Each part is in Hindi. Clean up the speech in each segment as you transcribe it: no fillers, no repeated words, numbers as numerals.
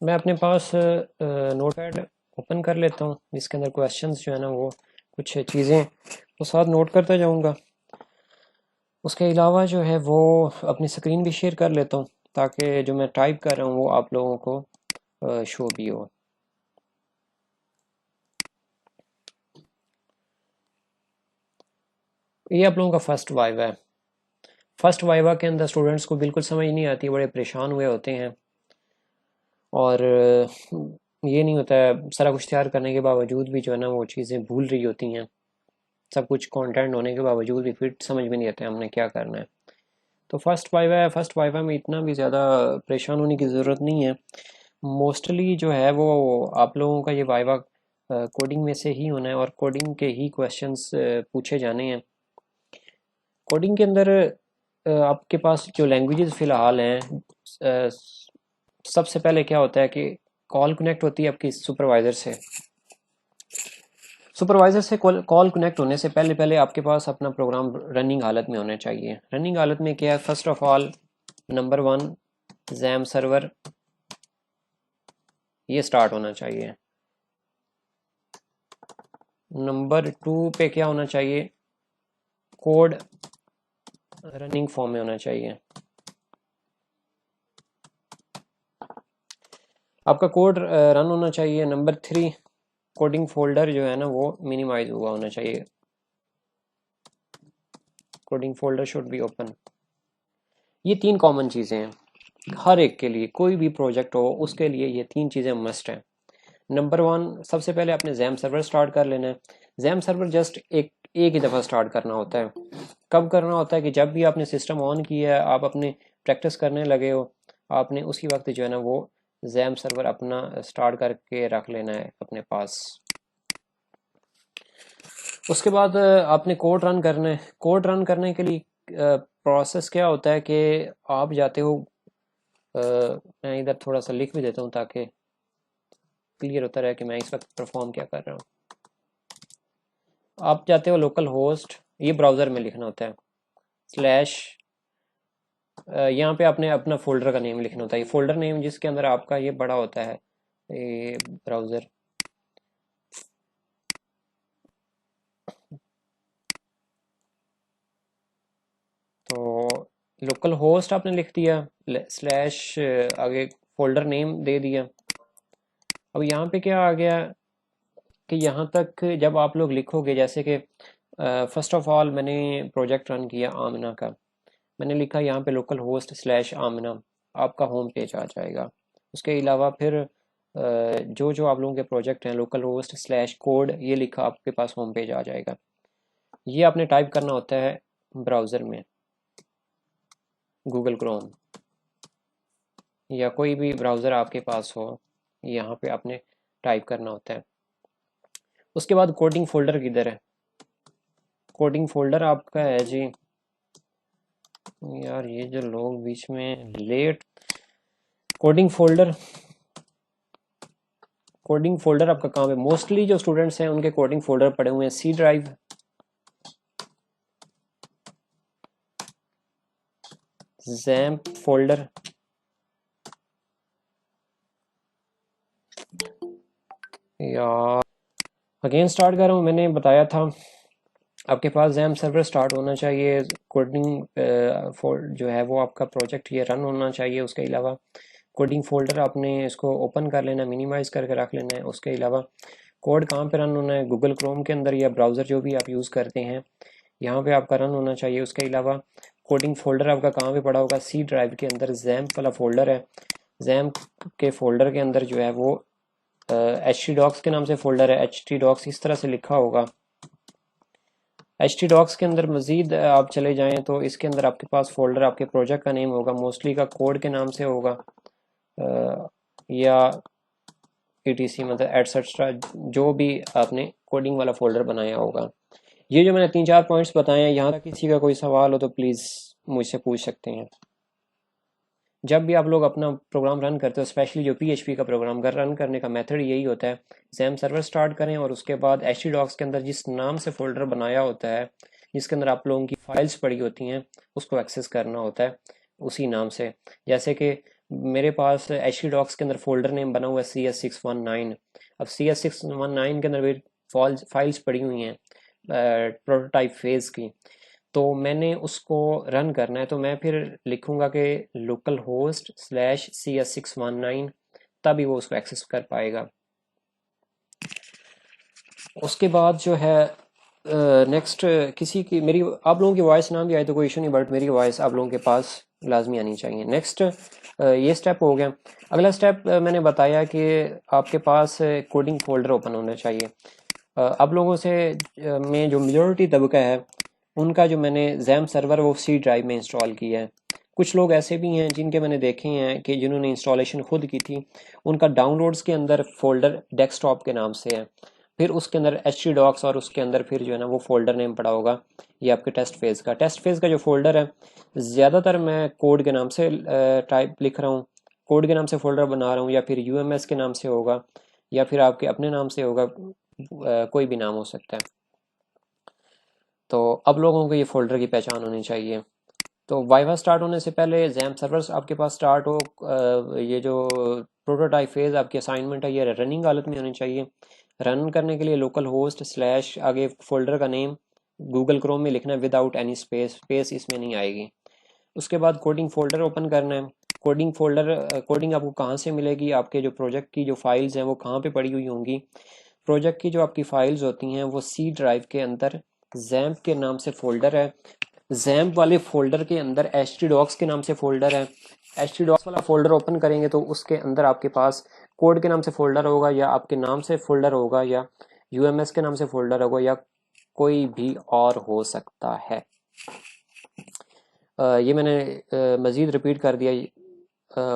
मैं अपने पास नोटपैड ओपन कर लेता हूँ जिसके अंदर क्वेश्चंस जो है ना वो कुछ चीज़ें तो साथ नोट करता जाऊँगा। उसके अलावा जो है वो अपनी स्क्रीन भी शेयर कर लेता हूँ ताकि जो मैं टाइप कर रहा हूँ वो आप लोगों को शो भी हो। ये आप लोगों का फर्स्ट वाइवा है। फर्स्ट वाइवा के अंदर स्टूडेंट्स को बिल्कुल समझ नहीं आती, बड़े परेशान हुए होते हैं और ये नहीं होता है, सारा कुछ तैयार करने के बावजूद भी जो है ना वो चीज़ें भूल रही होती हैं। सब कुछ कंटेंट होने के बावजूद भी फिर समझ में नहीं आता है हमने क्या करना है। तो फर्स्ट वाइवा है, फर्स्ट वाइवा में इतना भी ज़्यादा परेशान होने की ज़रूरत नहीं है। मोस्टली जो है वो आप लोगों का ये वाइवा कोडिंग में से ही होना है और कोडिंग के ही क्वेश्चंस पूछे जाने हैं। कोडिंग के अंदर आपके पास जो लैंग्वेजेस फ़िलहाल हैं, अ, सबसे पहले क्या होता है कि कॉल कनेक्ट होती है आपकी सुपरवाइज़र से। सुपरवाइज़र से कॉल कनेक्ट होने से पहले पहले आपके पास अपना प्रोग्राम रनिंग हालत में होना चाहिए। रनिंग हालत में क्या है, first of all number one jam server ये स्टार्ट होना चाहिए। नंबर टू पे क्या होना चाहिए, कोड रनिंग फॉर्म में होना चाहिए। आपका कोड रन होना चाहिए। नंबर थ्री, कोडिंग फोल्डर जो है ना वो मिनिमाइज हुआ होना चाहिए। Coding folder should be open. ये तीन कॉमन चीज़ें हैं हर एक के लिए, कोई भी प्रोजेक्ट हो उसके लिए ये तीन चीज़ें मस्ट हैं। नंबर वन, सबसे पहले आपने जैम सर्वर स्टार्ट कर लेना है। जैम सर्वर जस्ट एक ही दफ़ा स्टार्ट करना होता है। कब करना होता है कि जब भी आपने सिस्टम ऑन किया है, आप अपने प्रैक्टिस करने लगे हो, आपने उसी वक्त जो है ना वो जैम सर्वर अपना स्टार्ट करके रख लेना है अपने पास। उसके बाद आपने कोड रन करना है। कोड रन करने के लिए प्रोसेस क्या होता है कि आप जाते हो, मैं इधर थोड़ा सा लिख भी देता हूँ ताकि क्लियर होता रहे कि मैं इस वक्त परफॉर्म क्या कर रहा हूँ। आप जाते हो लोकल होस्ट, ये ब्राउज़र में लिखना होता है, स्लैश, यहाँ पे आपने अपना फोल्डर का नेम लिखना होता है। ये फोल्डर नेम जिसके अंदर आपका ये बड़ा होता है, ये ब्राउज़र। तो लोकल होस्ट आपने लिख दिया, स्लैश आगे फोल्डर नेम दे दिया। अब यहाँ पे क्या आ गया कि यहाँ तक जब आप लोग लिखोगे, जैसे कि फर्स्ट ऑफ ऑल मैंने प्रोजेक्ट रन किया आमना का, मैंने लिखा यहाँ पे लोकल होस्ट स्लैश आमना, आपका होम पेज आ जाएगा। उसके अलावा फिर जो जो आप लोगों के प्रोजेक्ट हैं, लोकल होस्ट स्लैश कोड ये लिखा, आपके पास होम पेज आ जाएगा। ये आपने टाइप करना होता है ब्राउज़र में, गूगल क्रोम या कोई भी ब्राउज़र आपके पास हो, यहाँ पे आपने टाइप करना होता है। उसके बाद कोडिंग फोल्डर किधर है, कोडिंग फोल्डर आपका है जी, यार ये जो लोग बीच में late, coding folder, coding folder आपका कहाँ पे, मोस्टली जो स्टूडेंट्स हैं उनके कोडिंग फोल्डर पड़े हुए हैं सी ड्राइव, जैम्प फोल्डर, या अगेन स्टार्ट कर रहा हूँ। मैंने बताया था आपके पास जैम सर्वर स्टार्ट होना चाहिए, कोडिंग जो है वो आपका प्रोजेक्ट ये रन होना चाहिए। उसके अलावा कोडिंग फोल्डर आपने इसको ओपन कर लेना, मिनिमाइज करके रख लेना है। उसके अलावा कोड कहाँ पे रन होना है, गूगल क्रोम के अंदर या ब्राउज़र जो भी आप यूज़ करते हैं यहाँ पे आपका रन होना चाहिए। उसके अलावा कोडिंग फोल्डर आपका कहाँ पे पड़ा होगा, सी ड्राइव के अंदर जैम्प वाला फोल्डर है। जैम्प के फोल्डर के अंदर जो है वो एच टी डॉक्स के नाम से फोल्डर है, एच टी डॉक्स इस तरह से लिखा होगा। एच टी डॉक्स के अंदर मज़ीद आप चले जाएं तो इसके अंदर आपके पास फोल्डर आपके प्रोजेक्ट का नेम होगा, मोस्टली का कोड के नाम से होगा, या etc, मतलब एटसेट्रा, जो भी आपने कोडिंग वाला फोल्डर बनाया होगा। ये जो मैंने तीन चार पॉइंट्स बताए हैं, यहाँ तक किसी का कोई सवाल हो तो प्लीज़ मुझसे पूछ सकते हैं। जब भी आप लोग अपना प्रोग्राम रन करते हो, स्पेशली जो PHP का प्रोग्राम रन करने का मेथड यही होता है, जैम सर्वर स्टार्ट करें और उसके बाद htdocs के अंदर जिस नाम से फोल्डर बनाया होता है, जिसके अंदर आप लोगों की फाइल्स पड़ी होती हैं, उसको एक्सेस करना होता है उसी नाम से। जैसे कि मेरे पास एच डॉक्स के अंदर फोल्डर नेम बना हुआ है CS619। अब CS619 के अंदर भी फाइल्स पड़ी हुई हैं प्रोटोटाइप फेज की, तो मैंने उसको रन करना है, तो मैं फिर लिखूंगा कि लोकल होस्ट स्लैश CS619, तभी वो उसको एक्सेस कर पाएगा। उसके बाद जो है नेक्स्ट किसी की मेरी आप लोगों की वॉइस ना भी आए तो कोई इशू नहीं, बट मेरी वॉइस आप लोगों के पास लाजमी आनी चाहिए। नेक्स्ट ये स्टेप हो गया। अगला स्टेप मैंने बताया कि आपके पास कोडिंग फोल्डर ओपन होना चाहिए। आप लोगों से में जो मेजॉरिटी तबका है उनका जो मैंने जैम सर्वर वो सी ड्राइव में इंस्टॉल किया है। कुछ लोग ऐसे भी हैं जिनके मैंने देखे हैं कि जिन्होंने इंस्टॉलेशन खुद की थी, उनका डाउनलोड्स के अंदर फोल्डर डेस्कटॉप के नाम से है, फिर उसके अंदर htdocs और उसके अंदर फिर जो है ना वो फोल्डर नेम पड़ा होगा ये आपके टेस्ट फेज़ का जो फोल्डर है, ज़्यादातर मैं कोड के नाम से टाइप लिख रहा हूँ, कोड के नाम से फोल्डर बना रहा हूँ, या फिर UMS के नाम से होगा, या फिर आपके अपने नाम से होगा, कोई भी नाम हो सकता है। तो अब लोगों को ये फोल्डर की पहचान होनी चाहिए। तो वाइवा स्टार्ट होने से पहले जैम सर्वर्स आपके पास स्टार्ट हो, ये जो प्रोटोटाइप फेज आपकी असाइनमेंट है ये रनिंग हालत में होनी चाहिए। रन करने के लिए लोकल होस्ट स्लैश आगे फोल्डर का नेम गूगल क्रोम में लिखना है विदाउट एनी स्पेस, स्पेस इसमें नहीं आएगी। उसके बाद कोडिंग फोल्डर ओपन करना है। कोडिंग आपको कहाँ से मिलेगी, आपके जो प्रोजेक्ट की जो फाइल्स हैं वो कहाँ पे पड़ी हुई होंगी। प्रोजेक्ट की जो आपकी फाइल्स होती हैं वो सी ड्राइव के अंदर जैम्प के नाम से फोल्डर है, जैम्प वाले फोल्डर के अंदर htdocs के नाम से फोल्डर है। htdocs वाला फोल्डर ओपन करेंगे तो उसके अंदर आपके पास कोड के नाम से फोल्डर होगा, या आपके नाम से फोल्डर होगा, या UMS के नाम से फोल्डर होगा, या कोई भी और हो सकता है। ये मैंने मज़ीद रिपीट कर दिया,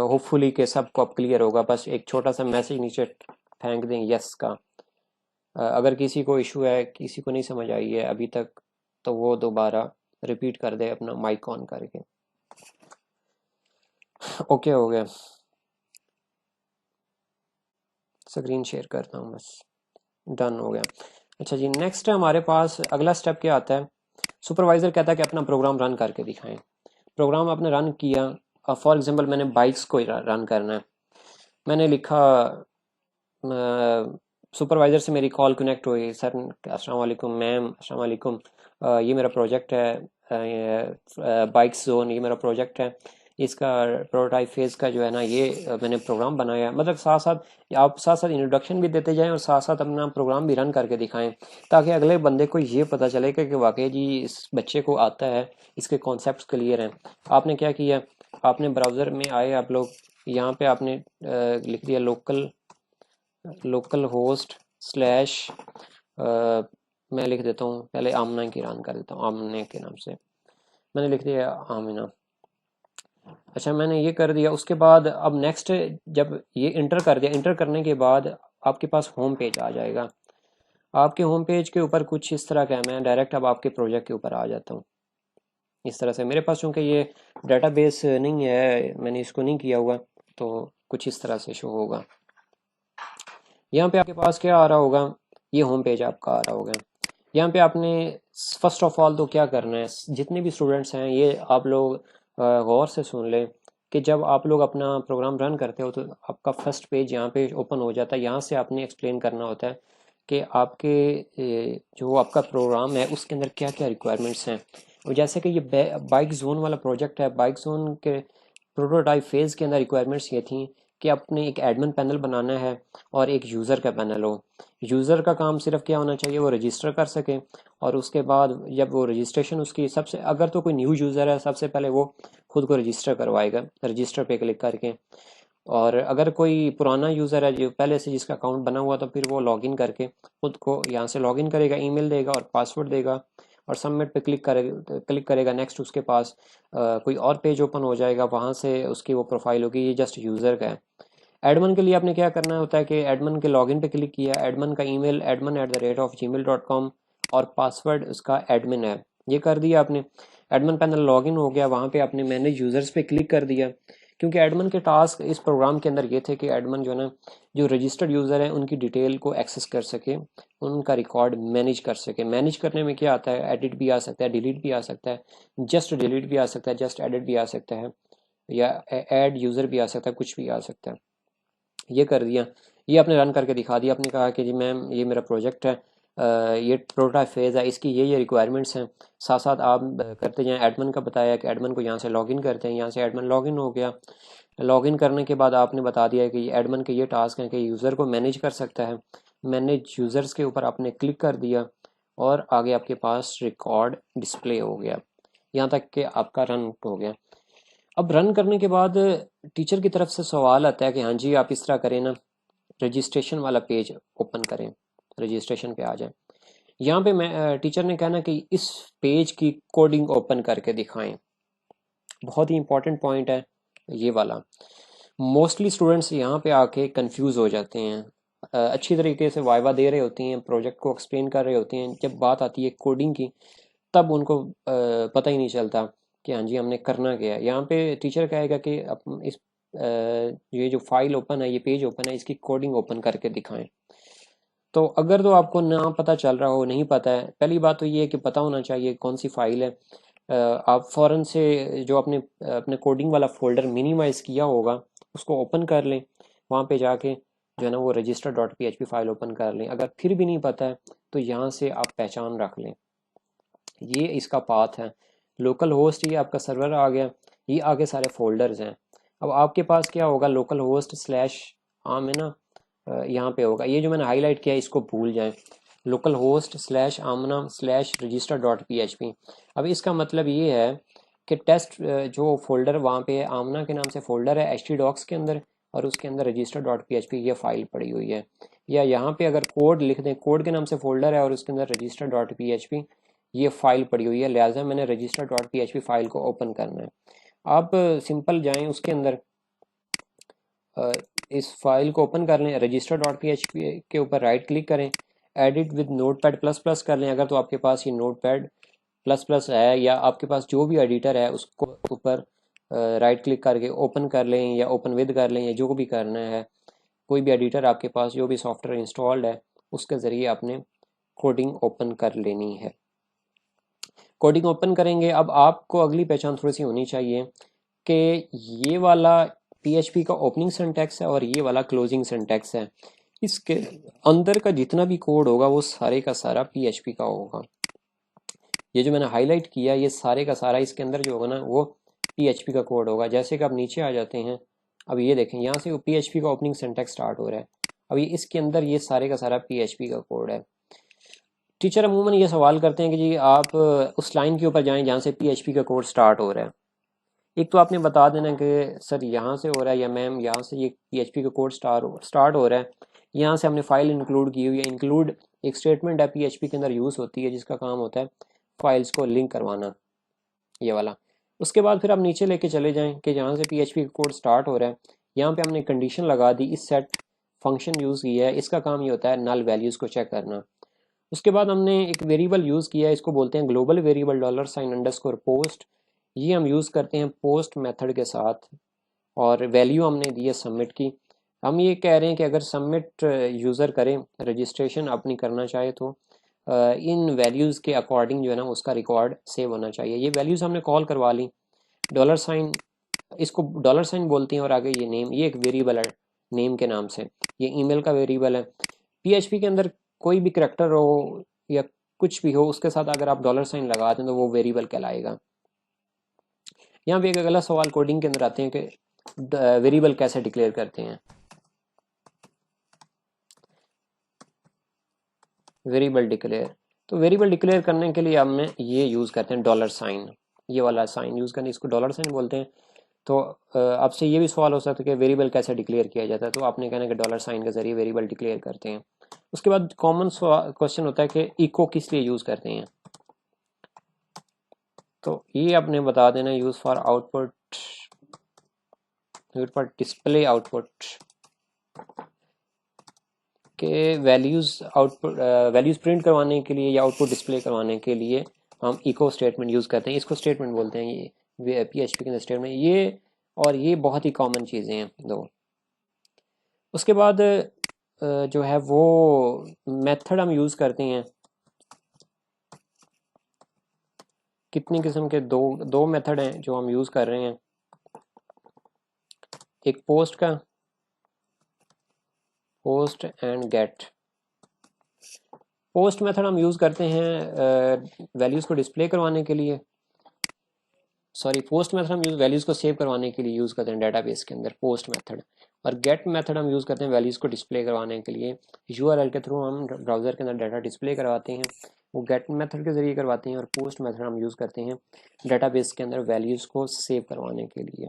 होपफुली कि सबको अब क्लियर होगा। बस एक छोटा सा मैसेज नीचे फेंक दें यस का। अगर किसी को इशू है, किसी को नहीं समझ आई है अभी तक, तो वो दोबारा रिपीट कर दे अपना माइक ऑन करके। ओके हो गया, स्क्रीन शेयर करता हूँ बस, डन हो गया। अच्छा जी, नेक्स्ट हमारे पास अगला स्टेप क्या आता है। सुपरवाइजर कहता है कि अपना प्रोग्राम रन करके दिखाएं। प्रोग्राम आपने रन किया, फॉर एग्जांपल मैंने बाइक्स को रन करना है। मैंने लिखा, सुपरवाइज़र से मेरी कॉल कनेक्ट हुई, सर अस्सलाम वालेकुम मैम, अस्सलाम वालेकुम, ये मेरा प्रोजेक्ट है बाइक्स जोन, ये मेरा प्रोजेक्ट है, इसका प्रोटोटाइप फेज़ का जो है ना ये मैंने प्रोग्राम बनाया। मतलब साथ साथ आप साथ साथ इंट्रोडक्शन भी देते जाएं और साथ साथ अपना प्रोग्राम भी रन करके दिखाएं, ताकि अगले बंदे को ये पता चले कि वाकई जी इस बच्चे को आता है, इसके कॉन्सेप्ट क्लियर हैं। आपने क्या किया, आपने ब्राउज़र में आए आप लोग, यहाँ पे आपने लिख दिया लोकल होस्ट स्लैश, मैं लिख देता हूँ पहले आमना की रन कर देता हूँ, आमने के नाम से मैंने लिख दिया आमिना। अच्छा मैंने ये कर दिया। उसके बाद अब नेक्स्ट, जब ये इंटर कर दिया, इंटर करने के बाद आपके पास होम पेज आ जाएगा। आपके होम पेज के ऊपर कुछ इस तरह का है, मैं डायरेक्ट अब आपके प्रोजेक्ट के ऊपर आ जाता हूँ। इस तरह से मेरे पास चूँकि ये डेटाबेस नहीं है, मैंने इसको नहीं किया हुआ, तो कुछ इस तरह से शो होगा। यहाँ पे आपके पास क्या आ रहा होगा, ये होम पेज आपका आ रहा होगा। यहाँ पे आपने फर्स्ट ऑफ ऑल तो क्या करना है, जितने भी स्टूडेंट्स हैं ये आप लोग गौर से सुन लें कि जब आप लोग अपना प्रोग्राम रन करते हो तो आपका फर्स्ट पेज यहाँ पे ओपन हो जाता है। यहाँ से आपने एक्सप्लेन करना होता है कि आपके जो आपका प्रोग्राम है उसके अंदर क्या क्या रिक्वायरमेंट्स हैं। और जैसे कि ये बाइक जोन वाला प्रोजेक्ट है, बाइक जोन के प्रोटोटाइप फेज़ के अंदर रिक्वायरमेंट्स ये थी कि आपने एक एडमिन पैनल बनाना है और एक यूज़र का पैनल हो। यूज़र का काम सिर्फ क्या होना चाहिए, वो रजिस्टर कर सके, और उसके बाद जब वो रजिस्ट्रेशन उसकी सबसे, अगर तो कोई न्यू यूज़र है सबसे पहले वो खुद को रजिस्टर करवाएगा रजिस्टर पे क्लिक करके, और अगर कोई पुराना यूज़र है जो पहले से जिसका अकाउंट बना हुआ तो फिर वो लॉगिन करके खुद को यहाँ से लॉगिन करेगा, ईमेल देगा और पासवर्ड देगा, और सबमिट पे क्लिक करेगा। नेक्स्ट उसके पास कोई और पेज ओपन हो जाएगा, वहाँ से उसकी वो प्रोफाइल होगी। ये जस्ट यूज़र का है। एडमिन के लिए आपने क्या करना होता है कि एडमिन के लॉगिन पे क्लिक किया, एडमिन का ईमेल admin@gmail.com और पासवर्ड उसका एडमिन है, ये कर दिया आपने। एडमिन पैनल लॉगिन हो गया, वहाँ पे आपने मैनेज यूज़र्स पे क्लिक कर दिया, क्योंकि एडमिन के टास्क इस प्रोग्राम के अंदर ये थे कि एडमिन जो है ना जो रजिस्टर्ड यूज़र हैं उनकी डिटेल को एक्सेस कर सके, उनका रिकॉर्ड मैनेज कर सके। मैनेज करने में क्या आता है, एडिट भी आ सकता है, डिलीट भी आ सकता है, जस्ट डिलीट भी आ सकता है, जस्ट एडिट भी आ सकता है। या ऐड यूज़र भी आ सकता है, कुछ भी आ सकता है। ये कर दिया, ये आपने रन करके दिखा दिया। आपने कहा कि जी मैम ये मेरा प्रोजेक्ट है, ये प्रोटोटाइप फेज़ है, इसकी ये रिक्वायरमेंट्स हैं। साथ साथ आप करते जाएं। एडमिन का बताया कि एडमिन को यहाँ से लॉगिन करते हैं, यहाँ से एडमिन लॉगिन हो गया। लॉगिन करने के बाद आपने बता दिया कि एडमिन के ये टास्क हैं कि यूज़र को मैनेज कर सकता है। मैनेज यूज़र्स के ऊपर आपने क्लिक कर दिया और आगे आपके पास रिकॉर्ड डिस्प्ले हो गया, यहाँ तक कि आपका रन हो गया। अब रन करने के बाद टीचर की तरफ से सवाल आता है कि हाँ जी आप इस तरह करें ना, रजिस्ट्रेशन वाला पेज ओपन करें, रजिस्ट्रेशन पे आ जाए। यहाँ पे मैं टीचर ने कहना कि इस पेज की कोडिंग ओपन करके दिखाएं। बहुत ही इंपॉर्टेंट पॉइंट है ये वाला। मोस्टली स्टूडेंट्स यहाँ पे आके कंफ्यूज हो जाते हैं। अच्छी तरीके से वाइवा दे रहे होती हैं, प्रोजेक्ट को एक्सप्लेन कर रहे होते हैं, जब बात आती है कोडिंग की तब उनको पता ही नहीं चलता कि हाँ जी हमने करना क्या है। यहाँ पे टीचर कहेगा कि इस ये जो फाइल ओपन है, ये पेज ओपन है, इसकी कोडिंग ओपन करके दिखाएं। तो अगर तो आपको ना पता चल रहा हो, नहीं पता है, पहली बात तो ये है कि पता होना चाहिए कौन सी फाइल है। आप फ़ौरन से जो अपने अपने कोडिंग वाला फोल्डर मिनिमाइज़ किया होगा उसको ओपन कर लें। वहाँ पे जाके जो है ना वो register dot PHP file open कर लें। अगर फिर भी नहीं पता है तो यहाँ से आप पहचान रख लें, ये इसका पाथ है। लोकल होस्ट ये आपका सर्वर आ गया, ये आगे सारे फोल्डर्स हैं। अब आपके पास क्या होगा, लोकल होस्ट स्लैश आम है ना, यहाँ पे होगा। ये जो मैंने हाईलाइट किया है इसको भूल जाएं, लोकल होस्ट स्लैश आमना स्लैश रजिस्टर डॉट PHP। अब इसका मतलब ये है कि टेस्ट जो फोल्डर वहाँ पे है, आमना के नाम से फोल्डर है htdocs के अंदर, और उसके अंदर रजिस्टर डॉट PHP ये फाइल पड़ी हुई है। या यहाँ पे अगर कोड लिख दें, कोड के नाम से फोल्डर है और उसके अंदर रजिस्टर डॉट PHP ये फाइल पड़ी हुई है, लिहाजा मैंने रजिस्टर डॉट PHP फाइल को ओपन करना है। आप सिंपल जाएं उसके अंदर, इस फाइल को ओपन कर लें, रजिस्टर डॉट PHP के ऊपर राइट क्लिक करें, edit with Notepad plus plus कर लें। अगर तो आपके पास ये नोटपैड प्लस प्लस है या आपके पास जो भी एडिटर है उसको ऊपर राइट क्लिक करके ओपन कर लें या ओपन विद कर लें, या जो भी करना है। कोई भी एडिटर आपके पास जो भी सॉफ्टवेयर इंस्टॉल्ड है उसके ज़रिए आपने कोडिंग ओपन कर लेनी है। कोडिंग ओपन करेंगे, अब आपको अगली पहचान थोड़ी सी होनी चाहिए कि ये वाला PHP का ओपनिंग सिंटैक्स है और ये वाला क्लोजिंग सिंटैक्स है। इसके अंदर का जितना भी कोड होगा वो सारे का सारा PHP का होगा। ये जो मैंने हाईलाइट किया ये सारे का सारा इसके अंदर जो होगा ना वो PHP का कोड होगा। जैसे कि आप नीचे आ जाते हैं, अब ये देखें यहाँ से PHP का ओपनिंग सिंटैक्स स्टार्ट हो रहा है। अब ये इसके अंदर ये सारे का सारा PHP का कोड है। टीचर अमूमन ये सवाल करते हैं कि जी आप उस लाइन के ऊपर जाएं जहाँ से PHP का कोड स्टार्ट हो रहा है। एक तो आपने बता देना कि सर यहाँ से हो रहा है, या मैम यहाँ से ये PHP का कोड स्टार्ट हो रहा है, यहाँ से हमने फाइल इंक्लूड की हुई है। इंक्लूड एक स्टेटमेंट है PHP के अंदर यूज़ होती है जिसका काम होता है फाइल्स को लिंक करवाना, ये वाला। उसके बाद फिर आप नीचे लेके चले जाएं कि जहाँ से PHP का कोड स्टार्ट हो रहा है, यहाँ पे हमने कंडीशन लगा दी, इस सेट फंक्शन यूज़ किया है, इसका काम ये होता है नल वैल्यूज़ को चेक करना। उसके बाद हमने एक वेरिएबल यूज़ किया है, इसको बोलते हैं ग्लोबल वेरिएबल $_पोस्ट। ये हम यूज़ करते हैं पोस्ट मेथड के साथ, और वैल्यू हमने दी है सबमिट की। हम ये कह रहे हैं कि अगर सबमिट यूज़र करें, रजिस्ट्रेशन अपनी करना चाहे तो इन वैल्यूज़ के अकॉर्डिंग जो है ना उसका रिकॉर्ड सेव होना चाहिए। ये वैल्यूज़ हमने कॉल करवा ली, $, इसको $, बोलते हैं, और आगे ये नेम, ये एक वेरिएबल है नेम के नाम से, ये ईमेल का वेरिएबल है। PHP के अंदर कोई भी करेक्टर हो या कुछ भी हो उसके साथ अगर आप $, लगा दें तो वो वेरिएबल कहलाएगा। यहाँ पे एक अगला सवाल कोडिंग के अंदर आते हैं कि वेरिएबल कैसे डिक्लेयर करते हैं। वेरिएबल डिक्लेयर, तो वेरिएबल डिक्लेयर करने के लिए हमने ये यूज़ करते हैं $, ये वाला साइन यूज़ करते हैं, इसको $, बोलते हैं। तो आपसे ये भी सवाल हो सकता है कि वेरिएबल कैसे डिक्लेयर किया जाता है, तो आपने कहना कि $, के जरिए वेरिएबल डिक्लेयर करते हैं। उसके बाद कॉमन क्वेश्चन होता है कि इको किस लिए यूज़ करते हैं, तो ये आपने बता देना use for output, for display output के वैल्यूज़ प्रिंट करवाने के लिए या आउटपुट डिस्प्ले करवाने के लिए हम इको स्टेटमेंट यूज़ करते हैं। इसको स्टेटमेंट बोलते हैं, ये PHP के अंदर स्टेटमेंट, ये और ये बहुत ही कॉमन चीज़ें हैं दो। उसके बाद जो है वो मेथड हम यूज़ करते हैं, कितनी किस्म के दो मेथड हैं जो हम यूज़ कर रहे हैं। एक पोस्ट का, post and get. Post method हम यूज़ करते हैं वैल्यूज़ को डिस्प्ले करवाने के लिए, सॉरी पोस्ट मेथड हम वैल्यूज़ को सेव करवाने के लिए यूज़ करते हैं डेटाबेस के अंदर पोस्ट मेथड, और गेट मेथड हम यूज़ करते हैं वैल्यूज़ को डिस्प्ले करवाने के लिए। यूआरएल के थ्रू हम ब्राउज़र के अंदर डाटा डिस्प्ले करवाते हैं, वो गेट मेथड के ज़रिए करवाते हैं, और पोस्ट मेथड हम यूज़ करते हैं डेटाबेस के अंदर वैल्यूज़ को सेव करवाने के लिए।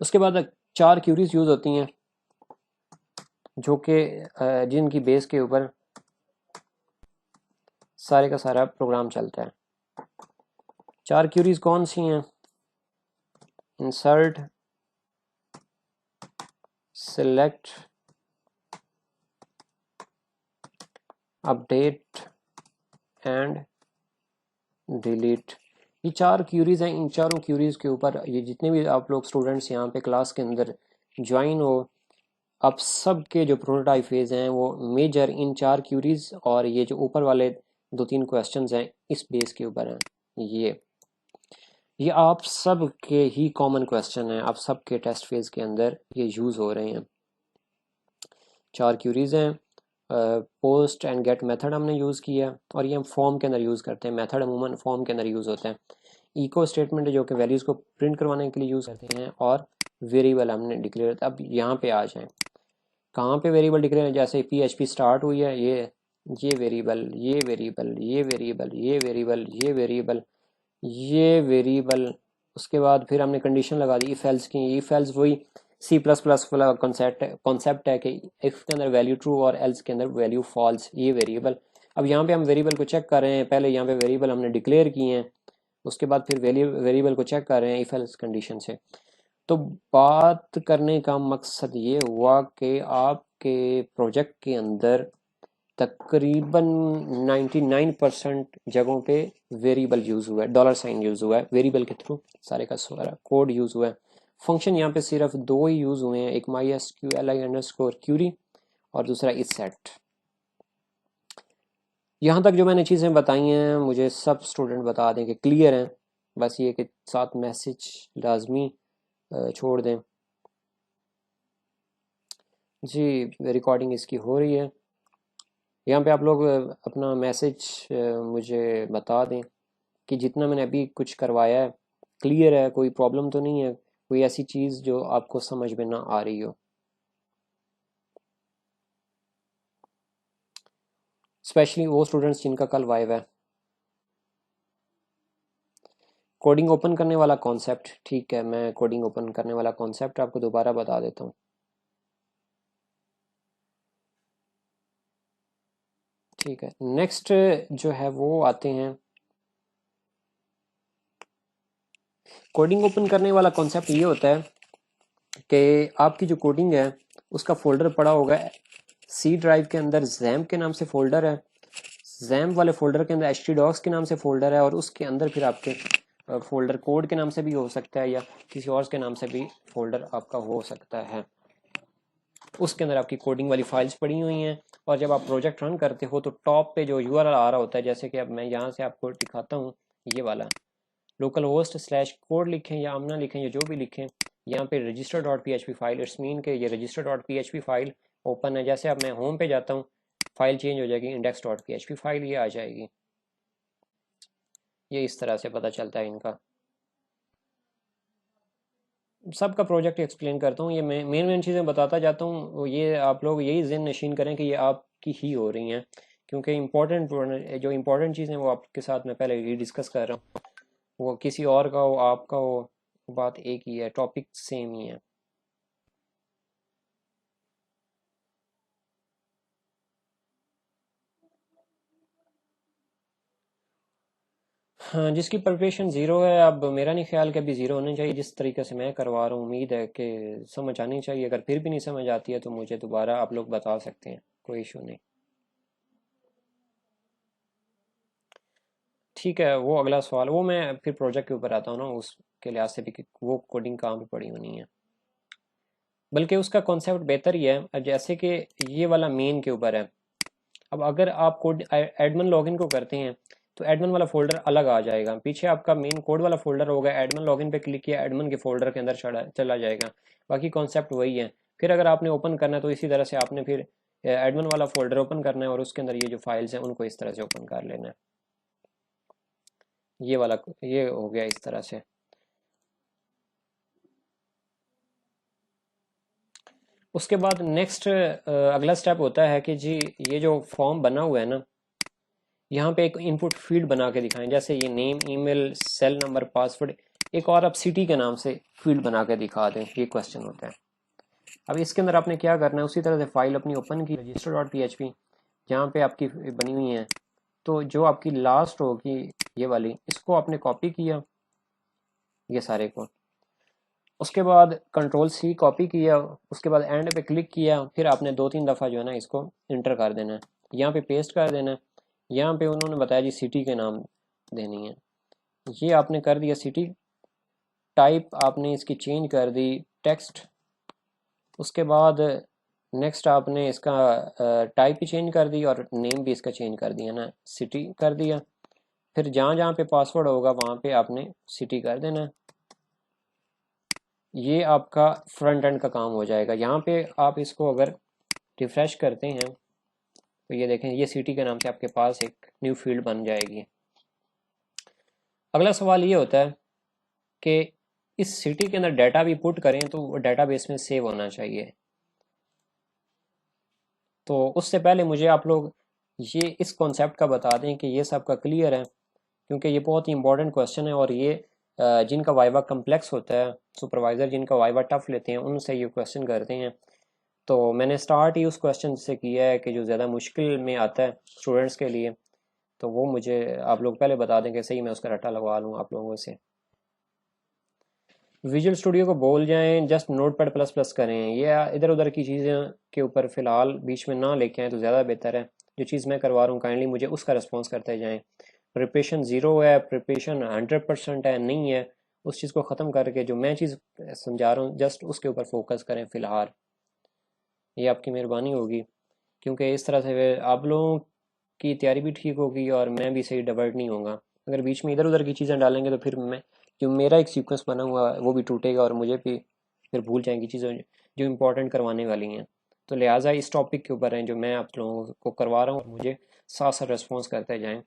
उसके बाद 4 क्यूरीज यूज़ होती हैं जो कि जिनकी बेस के ऊपर सारे का सारा प्रोग्राम चलता है। 4 क्यूरीज कौन सी हैं? Insert, select, update and delete. ये 4 क्यूरीज हैं। इन चारों क्यूरीज के ऊपर ये जितने भी आप लोग स्टूडेंट्स यहाँ पे क्लास के अंदर ज्वाइन हो, आप सब के जो प्रोटोटाइप फेज हैं वो मेजर इन 4 क्यूरीज और ये जो ऊपर वाले 2-3 क्वेश्चंस हैं इस बेस के ऊपर हैं। ये आप सब के ही कॉमन क्वेश्चन हैं, आप सब के टेस्ट फेज के अंदर ये यूज़ हो रहे हैं। 4 क्यूरीज हैं। पोस्ट एंड गेट मेथड हमने यूज़ किया, और ये हम फॉर्म के अंदर यूज़ करते हैं। मेथड अमूमन फॉर्म के अंदर यूज़ होता है। इको स्टेटमेंट जो कि वैल्यूज़ को प्रिंट करवाने के लिए यूज़ करते हैं, और वेरिएबल हमने डिक्लेयर। अब यहाँ पे आ जाएं, कहाँ पे वेरिएबल डिक्लेयर है? जैसे PHP स्टार्ट हुई है, ये वेरिएबल, ये वेरिएबल, ये वेरिएबल, ये वेरिएबल, ये वेरिएबल, ये वेरिएबल। उसके बाद फिर हमने कंडीशन लगा दी इफ एल्स की। इफ एल्स वही C++ वाला कॉन्सेप्ट है कि इफ के अंदर वैल्यू ट्रू और एल्स के अंदर वैल्यू फॉल्स, ये वेरिएबल। अब यहाँ पे हम वेरिएबल को चेक कर रहे हैं, पहले यहाँ पे वेरिएबल हमने डिक्लेयर किए हैं, उसके बाद फिर वेरिएबल को चेक कर रहे हैं इफ एल्स कंडीशन से। तो बात करने का मकसद ये हुआ कि आपके प्रोजेक्ट के अंदर तकरीबन 99% जगहों पे वेरिएबल यूज़ हुआ है, डॉलर साइन यूज़ हुआ है, वेरिएबल के थ्रू सारे का सारा कोड यूज़ हुआ है। फंक्शन यहाँ पे सिर्फ 2 ही यूज़ हुए हैं, एक mysqli_query और दूसरा isset। यहाँ तक जो मैंने चीज़ें बताई हैं मुझे सब स्टूडेंट बता दें कि क्लियर हैं, बस ये कि साथ मैसेज लाजमी छोड़ दें। जी रिकॉर्डिंग इसकी हो रही है। यहाँ पे आप लोग अपना मैसेज मुझे बता दें कि जितना मैंने अभी कुछ करवाया है क्लियर है, कोई प्रॉब्लम तो नहीं है, कोई ऐसी चीज़ जो आपको समझ में ना आ रही हो। स्पेशली वो स्टूडेंट्स जिनका कल वाइव है। कोडिंग ओपन करने वाला कॉन्सेप्ट, ठीक है, मैं कोडिंग ओपन करने वाला कॉन्सेप्ट आपको दोबारा बता देता हूँ। ठीक है, नेक्स्ट जो है वो आते हैं कोडिंग ओपन करने वाला कॉन्सेप्ट। ये होता है कि आपकी जो कोडिंग है उसका फोल्डर पड़ा होगा सी ड्राइव के अंदर, जैम के नाम से फोल्डर है, जैम वाले फोल्डर के अंदर htdocs के नाम से फोल्डर है, और उसके अंदर फिर आपके फोल्डर कोड के नाम से भी हो सकता है या किसी और के नाम से भी फोल्डर आपका हो सकता है। उसके अंदर आपकी कोडिंग वाली फाइल्स पड़ी हुई हैं, और जब आप प्रोजेक्ट रन करते हो तो टॉप पे जो URL आ रहा होता है, जैसे कि अब मैं यहाँ से आपको दिखाता हूँ, ये वाला localhost/कोड लिखें या आमना लिखें या जो भी लिखें, यहाँ पे register.php फाइल, इट्स मीन के ये register.php फाइल ओपन है। जैसे अब मैं होम पे जाता हूँ, फाइल चेंज हो जाएगी, index.php फाइल ये आ जाएगी। ये इस तरह से पता चलता है इनका। सबका प्रोजेक्ट एक्सप्लेन करता हूँ, ये मैं मेन चीज़ें बताता जाता हूँ, ये आप लोग यही ज़हन नशीन करें कि ये आपकी ही हो रही हैं, क्योंकि जो इम्पोर्टेंट चीज़ें वो आपके साथ मैं पहले ही डिस्कस कर रहा हूँ, वो किसी और का हो आपका हो, बात एक ही है, टॉपिक सेम ही है। हाँ, जिसकी प्रिपरेशन ज़ीरो है, अब मेरा नहीं ख्याल कि अभी ज़ीरो होनी चाहिए। जिस तरीके से मैं करवा रहा हूँ उम्मीद है कि समझ आनी चाहिए। अगर फिर भी नहीं समझ आती है तो मुझे दोबारा आप लोग बता सकते हैं, कोई इशू नहीं। ठीक है, वो अगला सवाल वो मैं फिर प्रोजेक्ट के ऊपर आता हूँ ना, उसके लिहाज से भी कि वो कोडिंग कहाँ पे पड़ी होनी है, बल्कि उसका कॉन्सेप्ट बेहतर ही है। जैसे कि ये वाला मेन के ऊपर है। अब अगर आप कोड एडमिन लॉगिन को करते हैं तो एडमिन वाला फोल्डर अलग आ जाएगा। पीछे आपका मेन कोड वाला फोल्डर होगा, एडमिन लॉगिन पे क्लिक किया, एडमिन के फोल्डर के अंदर चला जाएगा। बाकी कॉन्सेप्ट वही है। फिर अगर आपने ओपन करना है तो इसी तरह से आपने फिर एडमिन वाला फोल्डर ओपन करना है और उसके अंदर ये जो फाइल्स हैं उनको इस तरह से ओपन कर लेना है। ये वाला ये हो गया इस तरह से। उसके बाद नेक्स्ट अगला स्टेप होता है कि जी ये जो फॉर्म बना हुआ है ना, यहाँ पे एक इनपुट फील्ड बना के दिखाएं, जैसे ये name, email, cell number, password. एक और आप सिटी के नाम से फील्ड बना के दिखा दें, ये क्वेश्चन होता है। अब इसके अंदर आपने क्या करना है, उसी तरह से फाइल अपनी ओपन की, register dot P H P जहाँ पे आपकी बनी हुई है। तो जो आपकी लास्ट होगी ये वाली, इसको आपने कॉपी किया ये सारे को। उसके बाद कंट्रोल सी कॉपी किया, उसके बाद एंड पे क्लिक किया, फिर आपने 2-3 दफ़ा जो है ना इसको इंटर कर देना है, यहाँ पे पेस्ट कर देना है। यहाँ पे उन्होंने बताया जी सिटी के नाम देनी है, ये आपने कर दिया सिटी। टाइप आपने इसकी चेंज कर दी टेक्स्ट। उसके बाद नेक्स्ट आपने इसका टाइप भी चेंज कर दी और नेम भी इसका चेंज कर दिया ना, सिटी कर दिया। फिर जहाँ जहाँ पे पासवर्ड होगा वहाँ पे आपने सिटी कर देना। ये आपका फ्रंट एंड का काम हो जाएगा। यहाँ पे आप इसको अगर रिफ्रेश करते हैं तो ये देखें, ये सिटी के नाम से आपके पास एक न्यू फील्ड बन जाएगी। अगला सवाल ये होता है कि इस सिटी के अंदर डाटा भी पुट करें तो वो डाटाबेस में सेव होना चाहिए। तो उससे पहले मुझे आप लोग ये इस कॉन्सेप्ट का बता दें कि ये सबका क्लियर है, क्योंकि ये बहुत ही इंपॉर्टेंट क्वेश्चन है और ये जिनका वाइवा कम्प्लेक्स होता है, सुपरवाइज़र जिनका वाइवा टफ लेते हैं उनसे ये क्वेश्चन करते हैं। तो मैंने स्टार्ट ही उस क्वेश्चन से किया है कि जो ज़्यादा मुश्किल में आता है स्टूडेंट्स के लिए, तो वो मुझे आप लोग पहले बता दें कि सही मैं उसका रट्टा लगवा लूँ आप लोगों से। विजुअल स्टूडियो को बोल जाएं जस्ट नोटपैड प्लस प्लस करें, ये इधर उधर की चीज़ें के ऊपर फ़िलहाल बीच में ना लेके आएँ तो ज़्यादा बेहतर है। जो चीज़ मैं करवा रहा हूँ काइंडली मुझे उसका रिस्पॉन्स करते जाएँ। प्रिपरेशन ज़ीरो है, प्रिपरेशन 100% है नहीं है, उस चीज़ को ख़त्म करके जो मैं चीज़ समझा रहा हूँ जस्ट उसके ऊपर फोकस करें फ़िलहाल, ये आपकी मेहरबानी होगी। क्योंकि इस तरह से आप लोगों की तैयारी भी ठीक होगी और मैं भी सही डाइवर्ट नहीं होगा। अगर बीच में इधर उधर की चीज़ें डालेंगे तो फिर मैं जो मेरा एक सीक्वेंस बना हुआ है वो भी टूटेगा और मुझे भी फिर भूल जाएंगी चीज़ें जो इंपॉर्टेंट करवाने वाली हैं। तो लिहाजा इस टॉपिक के ऊपर हैं जो मैं आप लोगों को करवा रहा हूँ और मुझे साथ साथ रिस्पॉन्स करते जाएँ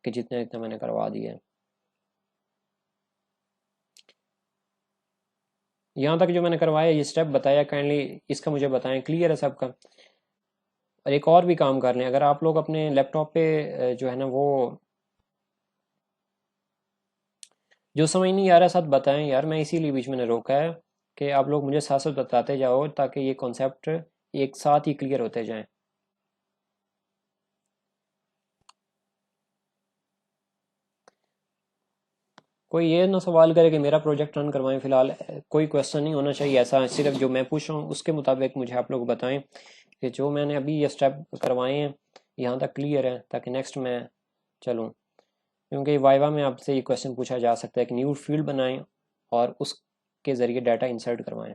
कि जितने जितने मैंने करवा दिए हैं। यहाँ तक जो मैंने करवाया ये स्टेप बताया, काइंडली इसका मुझे बताएं क्लियर है सबका। और एक और भी काम कर लें, अगर आप लोग अपने लैपटॉप पे जो है ना वो जो समझ नहीं आ रहा साथ बताएं यार, मैं इसीलिए बीच में रोका है कि आप लोग मुझे साथ साथ बताते जाओ ताकि ये कॉन्सेप्ट एक साथ ही क्लियर होते जाएं। कोई ये ना सवाल करे कि मेरा प्रोजेक्ट रन करवाएं, फिलहाल कोई क्वेश्चन नहीं होना चाहिए ऐसा, सिर्फ जो मैं पूछ रहा हूँ उसके मुताबिक मुझे आप लोग बताएं कि जो मैंने अभी ये स्टेप करवाए हैं यहाँ तक क्लियर है, ताकि नेक्स्ट मैं चलूँ। क्योंकि वाइवा में आपसे ये क्वेश्चन पूछा जा सकता है कि न्यू फील्ड बनाएं और उसके ज़रिए डाटा इंसर्ट करवाएं।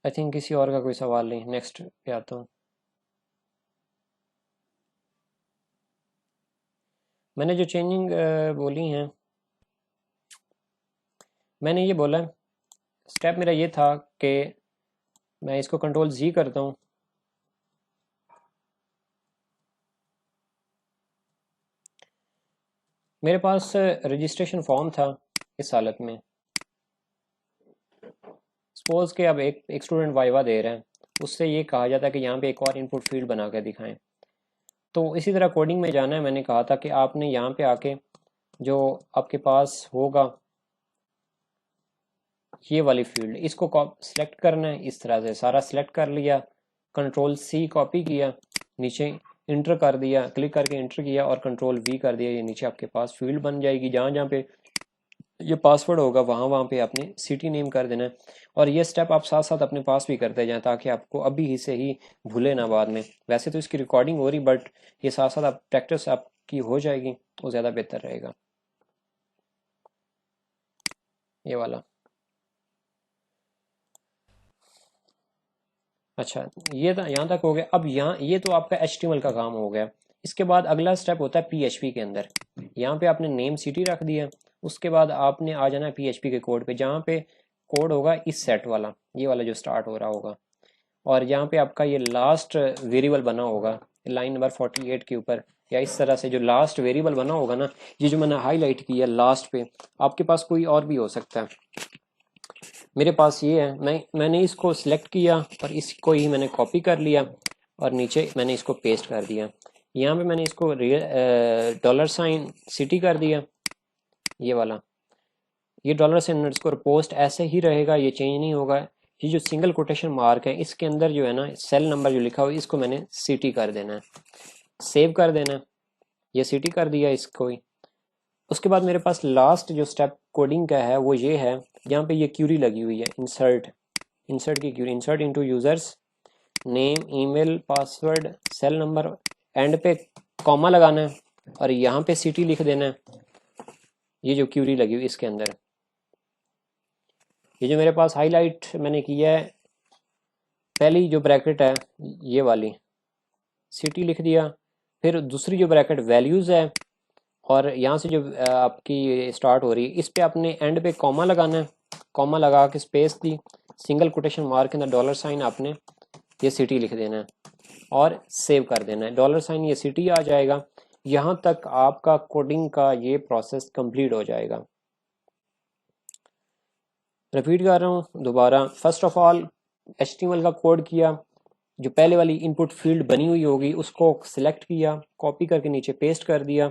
आई थिंक किसी और का कोई सवाल नहीं, नेक्स्ट पे आता हूँ। मैंने जो चेंजिंग बोली हैं, मैंने ये बोला स्टेप मेरा ये था कि मैं इसको कंट्रोल जी करता हूँ। मेरे पास रजिस्ट्रेशन फॉर्म था इस हालत में, सपोज के अब एक स्टूडेंट वाइवा दे रहा है, उससे ये कहा जाता है कि यहाँ पे एक और इनपुट फील्ड बना कर दिखाएं। तो इसी तरह कोडिंग में जाना है, मैंने कहा था कि आपने यहाँ पे आके जो आपके पास होगा ये वाली फील्ड, इसको सिलेक्ट करना है। इस तरह से सारा सिलेक्ट कर लिया, कंट्रोल सी कॉपी किया, नीचे इंटर कर दिया, क्लिक करके इंटर किया और कंट्रोल वी कर दिया, ये नीचे आपके पास फील्ड बन जाएगी। जहाँ जहाँ पे ये पासवर्ड होगा वहाँ वहाँ पे आपने सिटी नेम कर देना है। और ये स्टेप आप साथ साथ अपने पास भी करते जाएं ताकि आपको अभी ही से ही भूले ना बाद में। वैसे तो इसकी रिकॉर्डिंग हो रही, बट ये साथ साथ आप प्रैक्टिस आपकी हो जाएगी तो ज़्यादा बेहतर रहेगा। ये वाला अच्छा, ये यहाँ तक हो गया। अब यहाँ ये तो आपका HTML का काम हो गया। इसके बाद अगला स्टेप होता है PHP के अंदर। यहाँ पे आपने नेम सिटी रख दिया, उसके बाद आपने आ जाना है PHP के कोड पे, जहाँ पे कोड होगा इस सेट वाला, ये वाला जो स्टार्ट हो रहा होगा, और यहाँ पे आपका ये लास्ट वेरिएबल बना होगा लाइन नंबर 48 के ऊपर, या इस तरह से जो लास्ट वेरिएबल बना होगा ना, ये जो मैंने हाईलाइट किया लास्ट पे, आपके पास कोई और भी हो सकता है, मेरे पास ये है। मैंने इसको सिलेक्ट किया और इसको ही मैंने कॉपी कर लिया और नीचे मैंने इसको पेस्ट कर दिया। यहाँ पे मैंने इसको $सिटी कर दिया, ये वाला, ये $अंडरस्कोर पोस्ट ऐसे ही रहेगा, ये चेंज नहीं होगा। ये जो सिंगल कोटेशन मार्क है इसके अंदर जो है ना सेल नंबर जो लिखा हुआ है इसको मैंने सिटी कर देना है, सेव कर देना है, ये सिटी कर दिया इसको ही। उसके बाद मेरे पास लास्ट जो स्टेप कोडिंग का है वो ये है, यहाँ पे ये क्यूरी लगी हुई है, इंसर्ट की query, insert into users name email password cell number, and पे कॉमा लगाना है और यहाँ पे सिटी लिख देना है, ये जो क्यूरी लगी हुई इसके अंदर। ये जो मेरे पास हाईलाइट मैंने किया है पहली जो ब्रैकेट है ये वाली, सिटी लिख दिया, फिर दूसरी जो ब्रैकेट वैल्यूज है और यहाँ से जो आपकी स्टार्ट हो रही है इस पे आपने एंड पे कॉमा लगाना है, कॉमा लगा के स्पेस दी, सिंगल कोटेशन मार्क के अंदर $, आपने ये सिटी लिख देना है और सेव कर देना है, $, ये सिटी आ जाएगा। यहाँ तक आपका कोडिंग का ये प्रोसेस कंप्लीट हो जाएगा। रिपीट कर रहा हूँ दोबारा, फर्स्ट ऑफ ऑल HTML का कोड किया, जो पहले वाली इनपुट फील्ड बनी हुई होगी उसको सिलेक्ट किया, कॉपी करके नीचे पेस्ट कर दिया,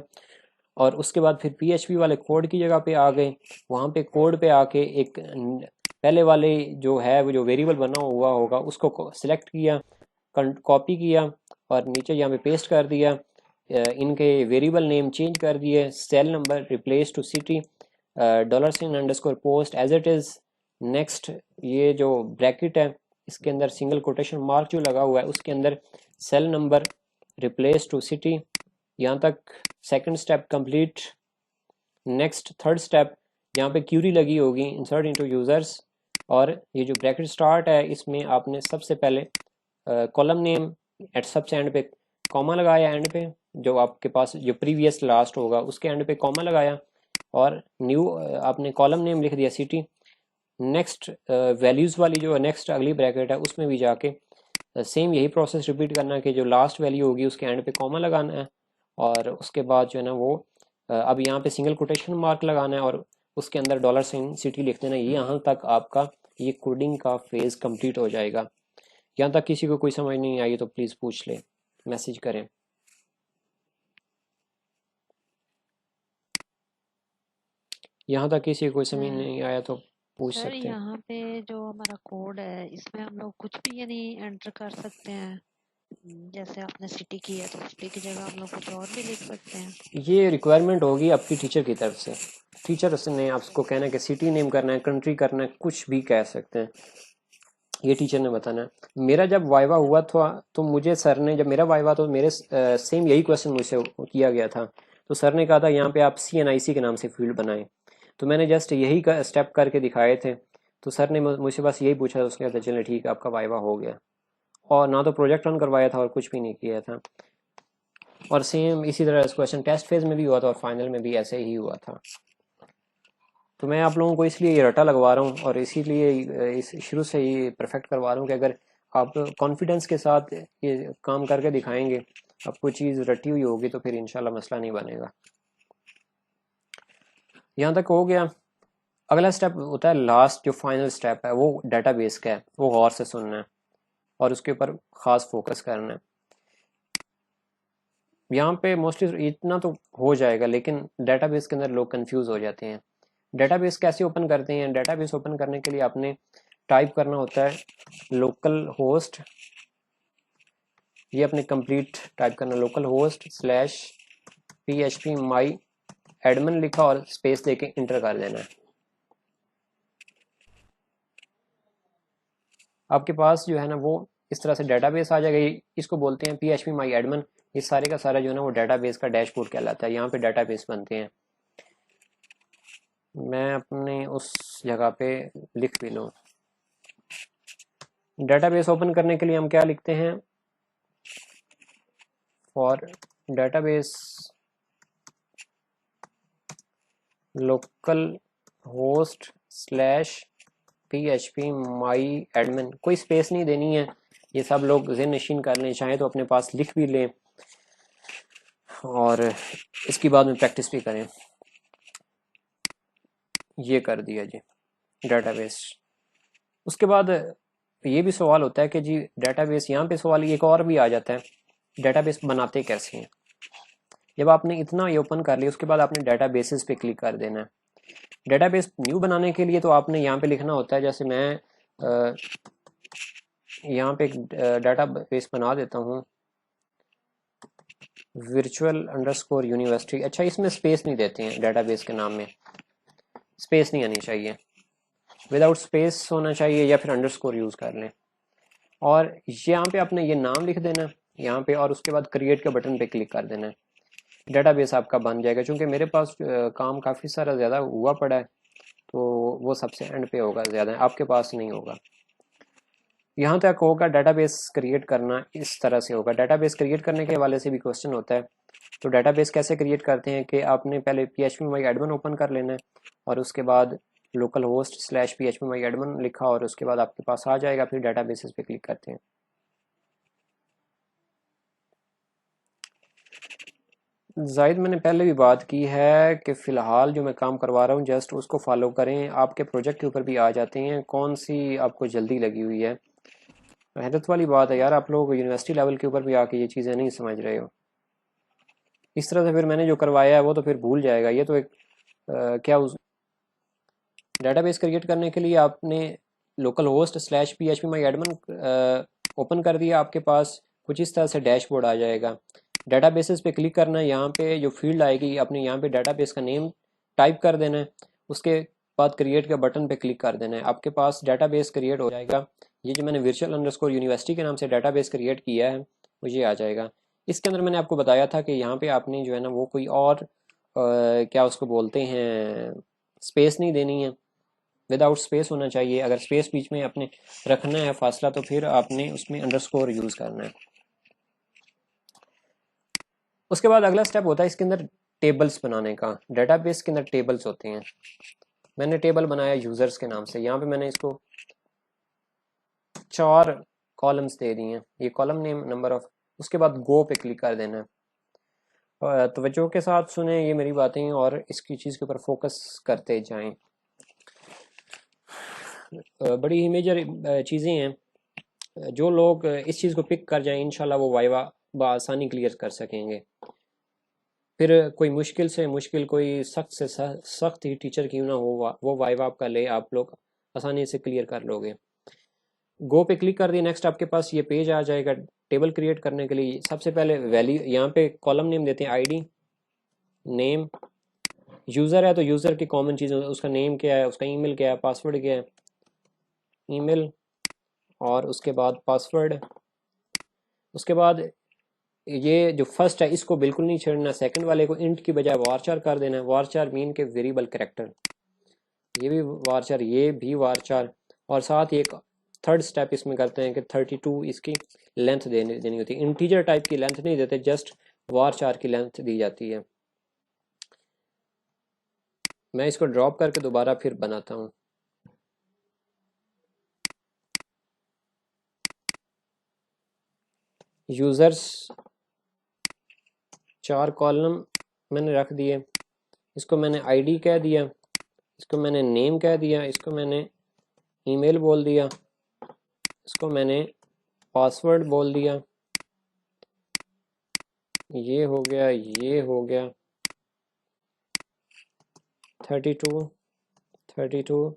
और उसके बाद फिर PHP वाले कोड की जगह पे आ गए, वहाँ पे कोड पे आके एक पहले वाले जो है वो जो वेरिएबल बना हुआ होगा उसको सिलेक्ट किया, कॉपी किया और नीचे यहाँ पे पेस्ट कर दिया, इनके वेरिएबल नेम चेंज कर दिए, cell number replace to city, $underscore post as it is, next ये जो ब्रैकेट है इसके अंदर सिंगल कोटेशन मार्क जो लगा हुआ है उसके अंदर cell number replace to city, यहाँ तक second step complete. Next third step, यहाँ पे क्यूरी लगी होगी इंसर्ट इनटू यूजर्स, और ये जो ब्रैकेट स्टार्ट है इसमें आपने सबसे पहले कॉलम नेम एट सबसे एंड पे कॉमा लगाया, एंड पे जो आपके पास जो प्रीवियस लास्ट होगा उसके एंड पे कॉमा लगाया और न्यू आपने कॉलम नेम लिख दिया सिटी। नेक्स्ट वैल्यूज़ वाली जो नेक्स्ट अगली ब्रैकेट है उसमें भी जाके सेम यही प्रोसेस रिपीट करना है कि जो लास्ट वैल्यू होगी उसके एंड पे कॉमा लगाना है और उसके बाद जो है ना वो अब यहाँ पे सिंगल कोटेशन मार्क लगाना है और उसके अंदर $सिटी लिख देना। ये यहाँ तक आपका ये कोडिंग का फेज़ कंप्लीट हो जाएगा। यहाँ तक किसी को कोई समझ नहीं आई तो प्लीज़ पूछ ले, मैसेज करें। यहाँ तक किसी को कोई समझ नहीं आया तो पूछ सर सकते हैं। यहाँ पे जो हमारा कोड है इसमें हम लोग कुछ भी यानी एंटर कर सकते हैं। जैसे आपने सिटी की है तो सिटी की जगह हम लोग कुछ और भी लिख सकते हैं। ये रिक्वायरमेंट होगी आपकी टीचर की तरफ से, टीचर ने आपको कहना है कि सिटी नेम करना है, कंट्री करना है, कुछ भी कह सकते हैं, ये टीचर ने बताना है। मेरा जब वाइवा हुआ था तो मुझे सर ने, जब मेरा वाइवा तो मेरे सेम यही क्वेश्चन मुझसे किया गया था, तो सर ने कहा था यहाँ पे आप CNIC के नाम से फील्ड बनाएं, तो मैंने जस्ट यही स्टेप करके दिखाए थे, तो सर ने मुझसे बस यही पूछा, उसने कहा चलिए ठीक है आपका वाइवा हो गया, और ना तो प्रोजेक्ट रन करवाया था और कुछ भी नहीं किया था। और सेम इसी तरह क्वेश्चन टेस्ट फेज में भी हुआ था और फाइनल में भी ऐसे ही हुआ था। तो मैं आप लोगों को इसलिए ये रटा लगवा रहा हूँ और इसीलिए इस शुरू से ही परफेक्ट करवा रहा हूँ कि अगर आप कॉन्फिडेंस के साथ ये काम करके दिखाएंगे, आपको चीज़ रटी हुई होगी तो फिर इंशाल्लाह मसला नहीं बनेगा। यहाँ तक हो गया। अगला स्टेप होता है लास्ट, जो फाइनल स्टेप है वो डेटाबेस का है, वो गौर से सुनना है और उसके ऊपर ख़ास फोकस करना है। यहाँ पे मोस्टली इतना तो हो जाएगा, लेकिन डेटाबेस के अंदर लोग कंफ्यूज हो जाते हैं। डेटाबेस कैसे ओपन करते हैं? डेटाबेस ओपन करने के लिए आपने टाइप करना होता है लोकल होस्ट, ये अपने कंप्लीट टाइप करना, लोकल होस्ट स्लैश PHP माई एडमिन लिखा और स्पेस देके इंटर कर देना है। आपके पास जो है ना वो इस तरह से डेटाबेस आ जाएगा, इसको बोलते हैं PHP माई एडमिन। ये सारे का सारा जो है ना वो डेटाबेस का डैशबोर्ड कहलाता है, यहाँ पे डेटाबेस बनते हैं। मैं अपने उस जगह पे लिख भी लूँ, डेटाबेस ओपन करने के लिए हम क्या लिखते हैं, for database local host slash PHP my admin, कोई स्पेस नहीं देनी है, ये सब लोग ज़ेन नशीन कर लें, चाहे तो अपने पास लिख भी लें और इसकी बाद में प्रैक्टिस भी करें। ये कर दिया जी डेटाबेस। उसके बाद ये भी सवाल होता है कि जी डेटाबेस, यहाँ पे सवाल एक और भी आ जाता है, डेटाबेस बनाते कैसे हैं। जब आपने इतना ये ओपन कर लिया उसके बाद आपने डेटाबेसेस पे क्लिक कर देना है। डेटाबेस न्यू बनाने के लिए तो आपने यहाँ पे लिखना होता है, जैसे मैं यहाँ पे एक डेटाबेस बना देता हूँ, virtual अंडरस्कोर यूनिवर्सिटी। अच्छा, इसमें स्पेस नहीं देते हैं, डेटाबेस के नाम में स्पेस नहीं आनी चाहिए, विदाउट स्पेस होना चाहिए या फिर अंडरस्कोर यूज़ कर लें। और यहाँ पे आपने ये नाम लिख देना यहाँ पे, और उसके बाद क्रिएट के बटन पे क्लिक कर देना है, डेटाबेस आपका बन जाएगा। क्योंकि मेरे पास काम काफ़ी सारा ज़्यादा हुआ पड़ा है, तो वो सबसे एंड पे होगा, ज़्यादा आपके पास नहीं होगा। यहाँ तक होगा डेटाबेस क्रिएट करना, इस तरह से होगा। डेटाबेस क्रिएट करने के हवाले से भी क्वेश्चन होता है, तो डेटाबेस कैसे क्रिएट करते हैं कि आपने पहले PHP माई एडमिन ओपन कर लेना है और उसके बाद लोकल होस्ट स्लैश PHP माई एडमिन लिखा और उसके बाद आपके पास आ जाएगा, फिर डेटाबेसेस पे क्लिक करते हैं। जाहिद, मैंने पहले भी बात की है कि फ़िलहाल जो मैं काम करवा रहा हूँ जस्ट उसको फॉलो करें, आपके प्रोजेक्ट के ऊपर भी आ जाते हैं, कौन सी आपको जल्दी लगी हुई है। हैरत वाली बात है यार, आप लोग यूनिवर्सिटी लेवल के ऊपर भी आके ये चीज़ें नहीं समझ रहे हो। इस तरह से फिर मैंने जो करवाया है वो तो फिर भूल जाएगा। ये तो एक क्या उस डेटाबेस क्रिएट करने के लिए आपने लोकल होस्ट स्लैश PHP माई एडमिन ओपन कर दिया, आपके पास कुछ इस तरह से डैशबोर्ड आ जाएगा। डेटाबेसेस पे क्लिक करना है, यहाँ पे जो फील्ड आएगी अपने यहाँ पे डेटाबेस का नेम टाइप कर देना है, उसके बाद क्रिएट के बटन पे क्लिक कर देना है, आपके पास डेटाबेस क्रिएट हो जाएगा। ये जो मैंने वर्चुअल अंडरस्कोर यूनिवर्सिटी के नाम से डेटाबेस क्रिएट किया है वो ये आ जाएगा। इसके अंदर मैंने आपको बताया था कि यहाँ पे आपने जो है ना वो कोई और क्या उसको बोलते हैं, स्पेस नहीं देनी है, विदाउट स्पेस होना चाहिए। अगर स्पेस बीच में अपने रखना है फासला तो फिर आपने उसमें अंडरस्कोर यूज़ करना है। उसके बाद अगला स्टेप होता है इसके अंदर टेबल्स बनाने का। डेटाबेस के अंदर टेबल्स होते हैं, मैंने टेबल बनाया यूज़र्स के नाम से, यहाँ पे मैंने इसको 4 कॉलम्स दे दिए हैं, ये कॉलम नेम, नंबर ऑफ, उसके बाद गो पे क्लिक कर देना है। तवज्जो के साथ सुने ये मेरी बातें और इसकी चीज़ के ऊपर फोकस करते जाएं। बड़ी ही मेजर चीज़ें हैं, जो लोग इस चीज़ को पिक कर जाएं इंशाल्लाह वो वाइवा बआसानी क्लियर कर सकेंगे। फिर कोई मुश्किल से मुश्किल, कोई सख्त से सख्त ही टीचर क्यों ना हो, वो वाइवा आपका ले आप लोग आसानी से क्लियर कर लोगे। गो पे क्लिक कर दिए, नेक्स्ट आपके पास ये पेज आ जाएगा। टेबल क्रिएट करने के लिए सबसे पहले वैल्यू, यहाँ पे कॉलम नेम देते हैं ID नेम। यूज़र है तो यूज़र की कॉमन चीज़, उसका नेम क्या है, उसका ईमेल क्या है, पासवर्ड क्या है, ईमेल और उसके बाद पासवर्ड। उसके बाद ये जो फर्स्ट है इसको बिल्कुल नहीं छेड़ना, सेकंड वाले को इंट की बजाय वारचार कर देना है। वारचार मीन के वेरिएबल कैरेक्टर, ये भी वारचार, ये भी वारचार। और साथ ही एक थर्ड स्टेप इसमें करते हैं कि 32 इसकी लेंथ देनी होती है। इंटीजर टाइप की लेंथ नहीं देते, जस्ट वारचार की लेंथ दी जाती है। मैं इसको ड्रॉप करके दोबारा फिर बनाता हूँ। यूज़र्स 4 कॉलम मैंने रख दिए, इसको मैंने ID कह दिया, इसको मैंने नेम कह दिया, इसको मैंने ईमेल बोल दिया, इसको मैंने पासवर्ड बोल दिया। ये हो गया, ये हो गया 32 32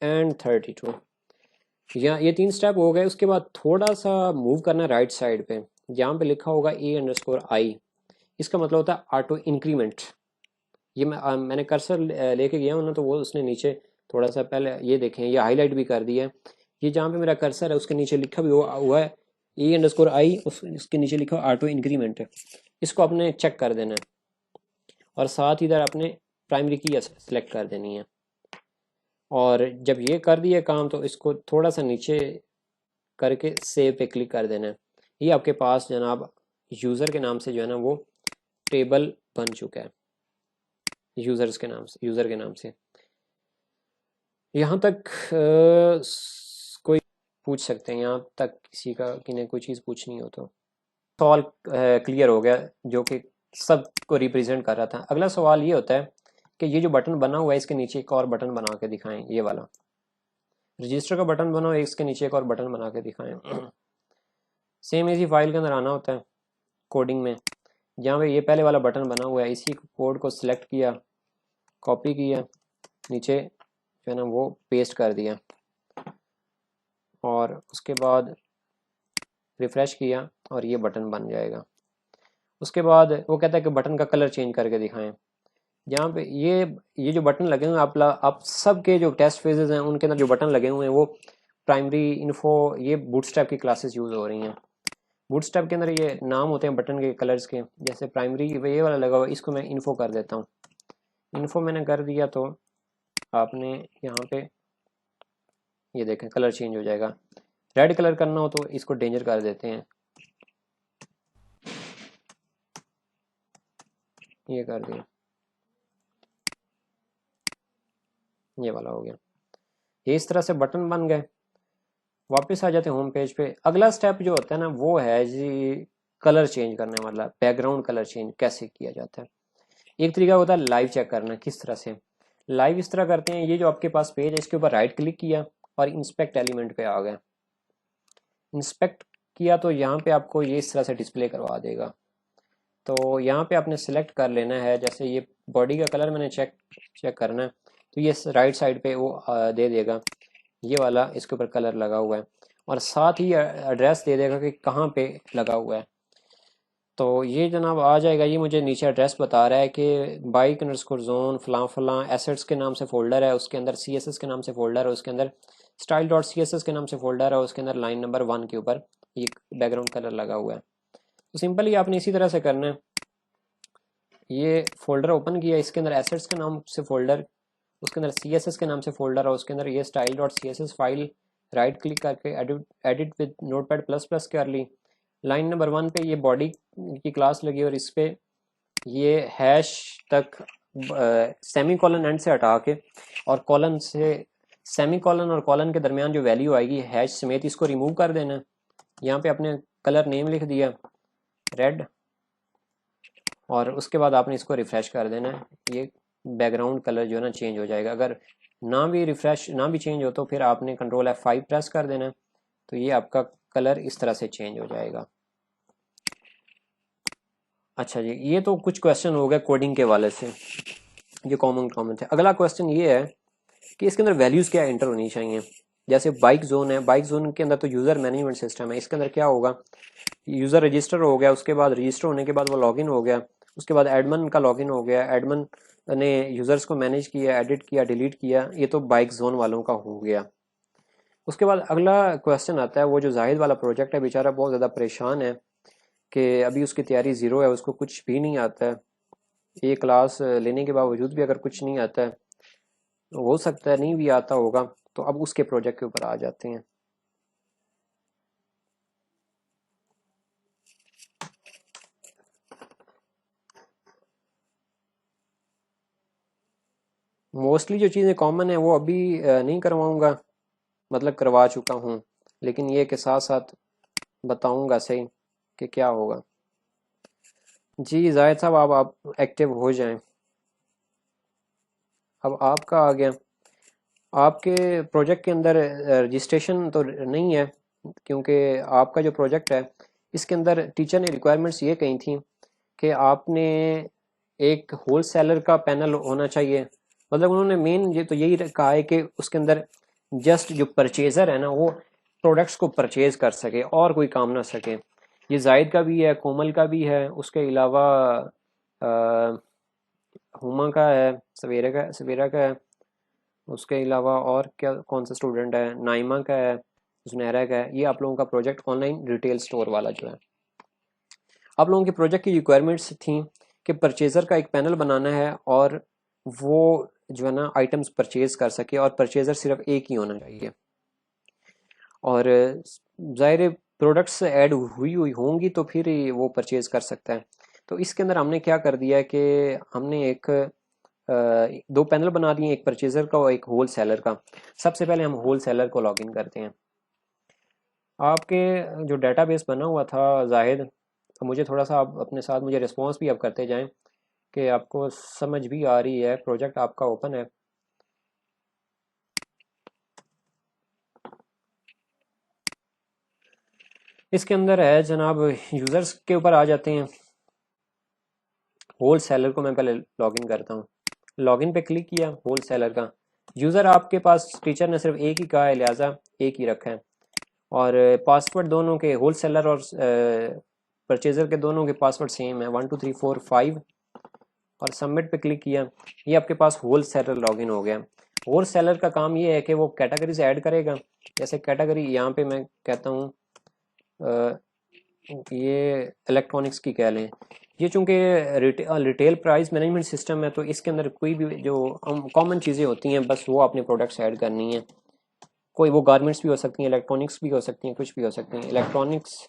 एंड 32। या ये 3 स्टेप हो गए। उसके बाद थोड़ा सा मूव करना है राइट साइड पे, यहाँ पे लिखा होगा A_I, इसका मतलब होता है ऑटो इंक्रीमेंट। ये मैंने कर्सर लेके गया हूँ ना, तो वो उसने नीचे थोड़ा सा पहले ये देखें, ये हाईलाइट भी कर दिया है। ये जहाँ पे मेरा कर्सर है उसके नीचे लिखा भी हुआ है A_I, उसके नीचे लिखा ऑटो इंक्रीमेंट है, इसको आपने चेक कर देना है और साथ इधर आपने प्राइमरी की सेलेक्ट कर देनी है। और जब ये कर दिया काम तो इसको थोड़ा सा नीचे करके सेव पे क्लिक कर देना है। ये आपके पास जनाब यूज़र के नाम से जो है ना वो टेबल बन चुका है, यूज़र के नाम से। यहाँ तक कोई पूछ सकते हैं, यहाँ तक किसी का किन्हें कोई चीज़ पूछनी हो तो। सवाल क्लियर हो गया जो कि सबको रिप्रेजेंट कर रहा था। अगला सवाल ये होता है कि ये जो बटन बना हुआ है इसके नीचे एक और बटन बना के दिखाएं, ये वाला रजिस्टर का बटन बना हुआ है, इसके नीचे एक और बटन बना के दिखाएं। सेम इसी फाइल के अंदर आना होता है कोडिंग में, जहाँ पे ये पहले वाला बटन बना हुआ है, इसी कोड को सिलेक्ट किया, कॉपी किया, नीचे जो है ना वो पेस्ट कर दिया और उसके बाद रिफ़्रेश किया और ये बटन बन जाएगा। उसके बाद वो कहता है कि बटन का कलर चेंज करके दिखाएं। जहाँ पे ये जो बटन लगे हुए हैं आप सबके जो टेस्ट फेजेस हैं उनके अंदर जो बटन लगे हुए हैं वो प्राइमरी इन्फो, ये बूटस्ट्रैप की क्लासेस यूज़ हो रही हैं। बूटस्ट्रैप के अंदर ये नाम होते हैं बटन के कलर्स के, जैसे प्राइमरी ये वाला लगा हुआ, इसको मैं इन्फो कर देता हूँ। इन्फो मैंने कर दिया तो आपने यहाँ पे ये देखें कलर चेंज हो जाएगा। रेड कलर करना हो तो इसको डेंजर कर देते हैं, ये कर दिया, ये वाला हो गया। ये इस तरह से बटन बन गए। वापस आ जाते हैं होम पेज पे। अगला स्टेप जो होता है ना वो है जी कलर चेंज करने वाला, बैकग्राउंड कलर चेंज कैसे किया जाता है। एक तरीका होता है लाइव चेक करना, किस तरह से लाइव इस तरह करते हैं, ये जो आपके पास पेज है इसके ऊपर राइट क्लिक किया और इंस्पेक्ट एलिमेंट पे आ गए। इंस्पेक्ट किया तो यहाँ पे आपको ये इस तरह से डिस्प्ले करवा देगा। तो यहाँ पे आपने सेलेक्ट कर लेना है, जैसे ये बॉडी का कलर मैंने चेक करना है तो ये राइट साइड पे वो दे देगा, ये वाला इसके ऊपर कलर लगा हुआ है और साथ ही एड्रेस दे देगा कि कहाँ पे लगा हुआ है। तो ये जनाब आ जाएगा, ये मुझे नीचे एड्रेस बता रहा है कि बाइक अंडरस्कोर जोन फलां फलां एसेट्स के नाम से फोल्डर है, उसके अंदर CSS के नाम से फोल्डर है, उसके अंदर स्टाइल डॉट CSS के नाम से फोल्डर है, उसके अंदर लाइन नंबर 1 के ऊपर ये बैकग्राउंड कलर लगा हुआ है। तो सिंपली आपने इसी तरह से करना है। ये फोल्डर ओपन किया, इसके अंदर एसेट्स के नाम से फोल्डर, उसके अंदर CSS के नाम से फोल्डर है, उसके अंदर ये style dot CSS file right click करके edit with Notepad plus plus कर ली। लाइन नंबर 1 पे ये बॉडी की क्लास लगी और इस पे ये हैश तक सेमी कॉलन एंड से हटा के और कॉलन से सेमी कॉलन और कॉलन के दरमियान जो वैल्यू आएगी हैश समेत इसको रिमूव कर देना। यहाँ पे आपने कलर नेम लिख दिया रेड और उसके बाद आपने इसको रिफ्रेश कर देना है, ये बैकग्राउंड कलर जो है ना चेंज हो जाएगा। अगर ना भी रिफ्रेश ना भी चेंज हो तो फिर आपने कंट्रोल F5 प्रेस कर देना, तो ये आपका कलर इस तरह से चेंज हो जाएगा। अच्छा जी, ये तो कुछ क्वेश्चन हो गए कोडिंग के वाले से जो कॉमन थे। अगला क्वेश्चन ये है कि इसके अंदर वैल्यूज़ क्या एंटर होनी चाहिए। जैसे बाइक जोन है, बाइक जोन के अंदर तो यूज़र मैनेजमेंट सिस्टम है, इसके अंदर क्या होगा, यूज़र रजिस्टर हो गया, उसके बाद रजिस्टर होने के बाद वो लॉगिन हो गया, उसके बाद एडमिन का लॉगिन हो गया, एडमिन ने यूज़र्स को मैनेज किया, एडिट किया, डिलीट किया, ये तो बाइक जोन वालों का हो गया। उसके बाद अगला क्वेश्चन आता है, वो जो जाहिद वाला प्रोजेक्ट है, बेचारा बहुत ज़्यादा परेशान है कि अभी उसकी तैयारी ज़ीरो है, उसको कुछ भी नहीं आता है। ये क्लास लेने के बावजूद भी अगर कुछ नहीं आता है, हो सकता है नहीं भी आता होगा, तो अब उसके प्रोजेक्ट के ऊपर आ जाते हैं। मोस्टली जो चीज़ें कॉमन है वो अभी नहीं करवाऊंगा, मतलब करवा चुका हूँ, लेकिन ये के साथ साथ बताऊंगा सही कि क्या होगा। जी जाहिद साहब, आप एक्टिव हो जाएं। अब आपका आ गया, आपके प्रोजेक्ट के अंदर रजिस्ट्रेशन तो नहीं है, क्योंकि आपका जो प्रोजेक्ट है इसके अंदर टीचर ने रिक्वायरमेंट्स ये कही थी कि आपने एक होल सेलर का पैनल होना चाहिए। मतलब उन्होंने मेन ये तो यही कहा है कि उसके अंदर जस्ट जो परचेजर है ना वो प्रोडक्ट्स को परचेज कर सके और कोई काम ना सके। ये जाहिद का भी है, कोमल का भी है, उसके अलावा हुमा का है, सवेरा का है, उसके अलावा और क्या कौन सा स्टूडेंट है, नाइमा का है, जुनैरा का है। ये आप लोगों का प्रोजेक्ट ऑनलाइन रिटेल स्टोर वाला जो है, आप लोगों के प्रोजेक्ट की रिक्वायरमेंट्स थी कि परचेज़र का एक पैनल बनाना है और वो जो है ना आइटम्स परचेज कर सके और परचेज़र सिर्फ एक ही होना चाहिए। और ज़ाहिर प्रोडक्ट्स ऐड हुई हुई होंगी तो फिर ही वो परचेज़ कर सकता है। तो इसके अंदर हमने क्या कर दिया है कि हमने एक दो पैनल बना दिए, एक परचेज़र का और एक होल सेलर का। सबसे पहले हम होल सेलर को लॉगिन करते हैं। आपके जो डेटाबेस बना हुआ था जाहिद, तो मुझे थोड़ा सा आप अपने साथ मुझे रिस्पॉन्स भी अब करते जाएं कि आपको समझ भी आ रही है। प्रोजेक्ट आपका ओपन है। इसके अंदर है जनाब, यूज़र्स के ऊपर आ जाते हैं। होल सेलर को मैं पहले लॉगिन करता हूँ। लॉगिन पे क्लिक किया होल सेलर का। यूज़र आपके पास टीचर ने सिर्फ एक ही कहा है, लिहाजा एक ही रखा है। और पासवर्ड दोनों के, होल सेलर और परचेज़र के दोनों के पासवर्ड सेम है, 1 2 3 4 5। और सबमिट पे क्लिक किया, ये आपके पास होल सेलर लॉगिन हो गया। होल सेलर का काम ये है कि वो कैटेगरीज ऐड करेगा। जैसे कैटेगरी यहाँ पे मैं कहता हूँ ये इलेक्ट्रॉनिक्स की कह लें। ये चूंकि रिटेल प्राइस मैनेजमेंट सिस्टम है, तो इसके अंदर कोई भी जो कॉमन चीज़ें होती हैं बस वो आपने प्रोडक्ट्स ऐड करनी है। कोई वो गारमेंट्स भी हो सकती हैं, इलेक्ट्रॉनिक्स भी हो सकती हैं, कुछ भी हो सकती हैं। इलेक्ट्रॉनिक्स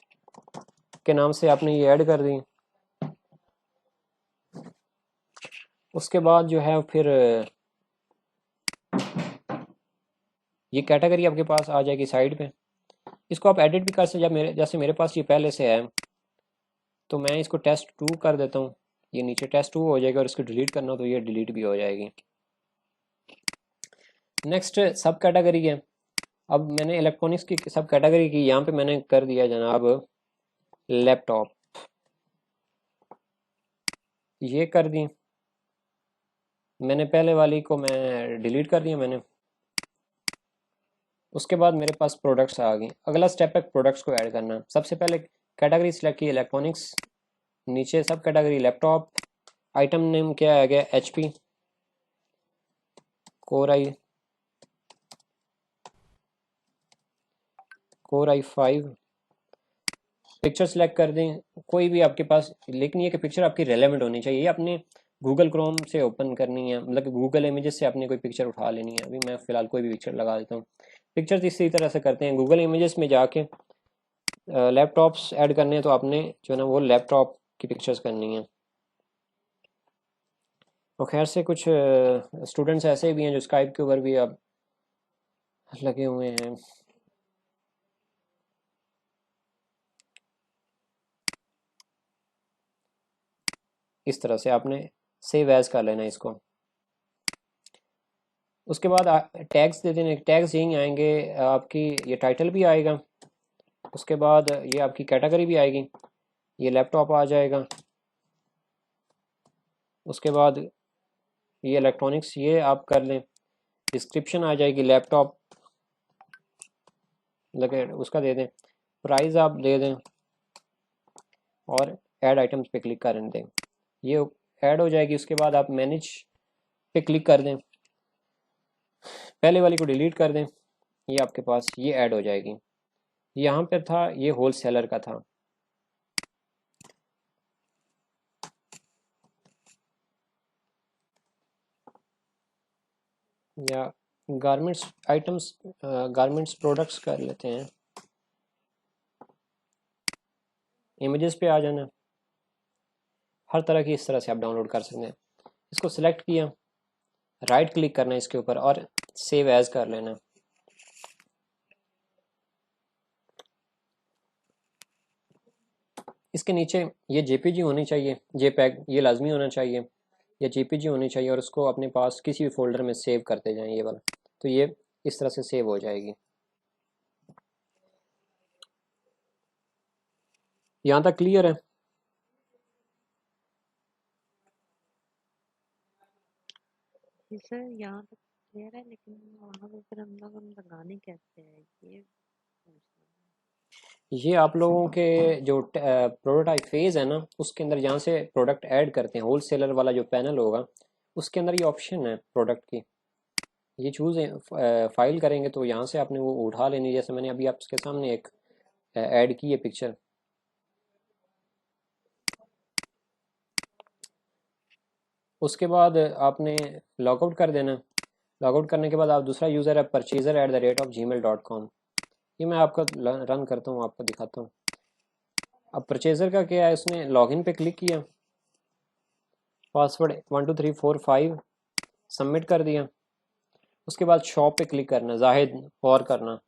के नाम से आपने ये ऐड कर दी। उसके बाद जो है फिर ये कैटेगरी आपके पास आ जाएगी साइड पे। इसको आप एडिट भी कर सकते, जब मेरे जैसे मेरे पास ये पहले से है तो मैं इसको टेस्ट 2 कर देता हूँ। ये नीचे टेस्ट 2 हो जाएगा और इसको डिलीट करना हो तो ये डिलीट भी हो जाएगी। नेक्स्ट सब कैटेगरी है। अब मैंने इलेक्ट्रॉनिक्स की सब कैटेगरी की, यहाँ पे मैंने कर दिया जनाब लैपटॉप, ये कर दी। मैंने पहले वाली को मैं डिलीट कर दिया मैंने। उसके बाद मेरे पास प्रोडक्ट्स आ गई। अगला स्टेप है प्रोडक्ट्स को ऐड करना। सबसे पहले कैटेगरी सिलेक्ट की इलेक्ट्रॉनिक्स, नीचे सब कैटेगरी लैपटॉप, आइटम नेम क्या आ गया HP core i5। Picture select कर दें कोई भी आपके पास, लेकिन ये कि पिक्चर आपकी रेलेवेंट होनी चाहिए। ये आपने गूगल क्रोम से ओपन करनी है, मतलब कि गूगल इमेजेस से आपने कोई पिक्चर उठा लेनी है। अभी मैं फ़िलहाल कोई भी पिक्चर लगा देता हूँ। पिक्चर्स इसी तरह से करते हैं, गूगल इमेजेस में जाके लैपटॉप्स ऐड करने हैं तो आपने जो है ना वो लैपटॉप की पिक्चर्स करनी है। और खैर से कुछ स्टूडेंट्स ऐसे भी हैं जो स्काइप के ऊपर भी अब लगे हुए हैं। इस तरह से आपने सेव एज कर लेना इसको। उसके बाद टैग्स दे देने। टैग्स यहीं आएंगे, आपकी ये टाइटल भी आएगा, उसके बाद ये आपकी कैटेगरी भी आएगी, ये लैपटॉप आ जाएगा। उसके बाद ये इलेक्ट्रॉनिक्स ये आप कर लें। डिस्क्रिप्शन आ जाएगी लैपटॉप लगे, उसका दे दें। प्राइस आप दे दें और ऐड आइटम्स पे क्लिक कर दें, ये ऐड हो जाएगी। उसके बाद आप मैनेज पे क्लिक कर दें, पहले वाली को डिलीट कर दें, ये आपके पास ये ऐड हो जाएगी। यहाँ पे था ये होल सेलर का था। या गारमेंट्स आइटम्स, गारमेंट्स प्रोडक्ट्स कर लेते हैं। इमेजेस पे आ जाना। हर तरह की इस तरह से आप डाउनलोड कर सकते हैं। इसको सिलेक्ट किया, राइट क्लिक करना है इसके ऊपर और सेव एज कर लेना। इसके नीचे ये जेपीजी होनी चाहिए, जेपैग ये लाजमी होना चाहिए, या जेपीजी होनी चाहिए, और उसको अपने पास किसी भी फोल्डर में सेव करते जाएं ये वाला। तो ये इस तरह से सेव हो जाएगी। यहाँ तक क्लियर है? जी सर, यहाँ तक क्लियर है, लेकिन वहाँ पे फिर हम लोग लगाने कैसे हैं ये पूछना ये आप लोगों के जो प्रोटोटाइप फेज है ना, उसके अंदर जहाँ से प्रोडक्ट ऐड करते हैं, होल सेलर वाला जो पैनल होगा उसके अंदर ये ऑप्शन है प्रोडक्ट की। ये चूज फाइल करेंगे तो यहाँ से आपने वो उठा लेनी। जैसे मैंने अभी आपके सामने एक ऐड की है पिक्चर। उसके बाद आपने लॉगआउट कर देना। लॉगआउट करने के बाद आप दूसरा यूज़र है परचेजर@gmail.com, ये मैं आपका रन करता हूँ, आपको दिखाता हूँ। अब परचेज़र का क्या है, उसने लॉगिन पे क्लिक किया, पासवर्ड 12345 सबमिट कर दिया। उसके बाद शॉप पे क्लिक करना, जाहिद और करना,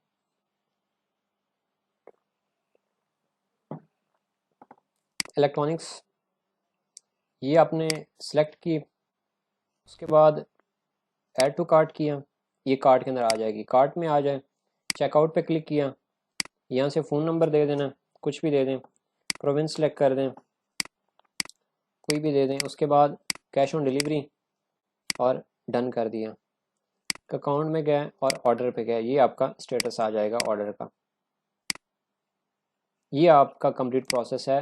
इलेक्ट्रॉनिक्स ये आपने सेलेक्ट की। उसके बाद ऐड टू कार्ट किया, ये कार्ट के अंदर आ जाएगी, कार्ट में आ जाए। चेकआउट पे क्लिक किया, यहाँ से फ़ोन नंबर दे देना, कुछ भी दे दें, प्रोविंस सेलेक्ट कर दें, कोई भी दे दें। उसके बाद कैश ऑन डिलीवरी और डन कर दिया। अकाउंट में गए और ऑर्डर पे गए, ये आपका स्टेटस आ जाएगा ऑर्डर का। ये आपका कंप्लीट प्रोसेस है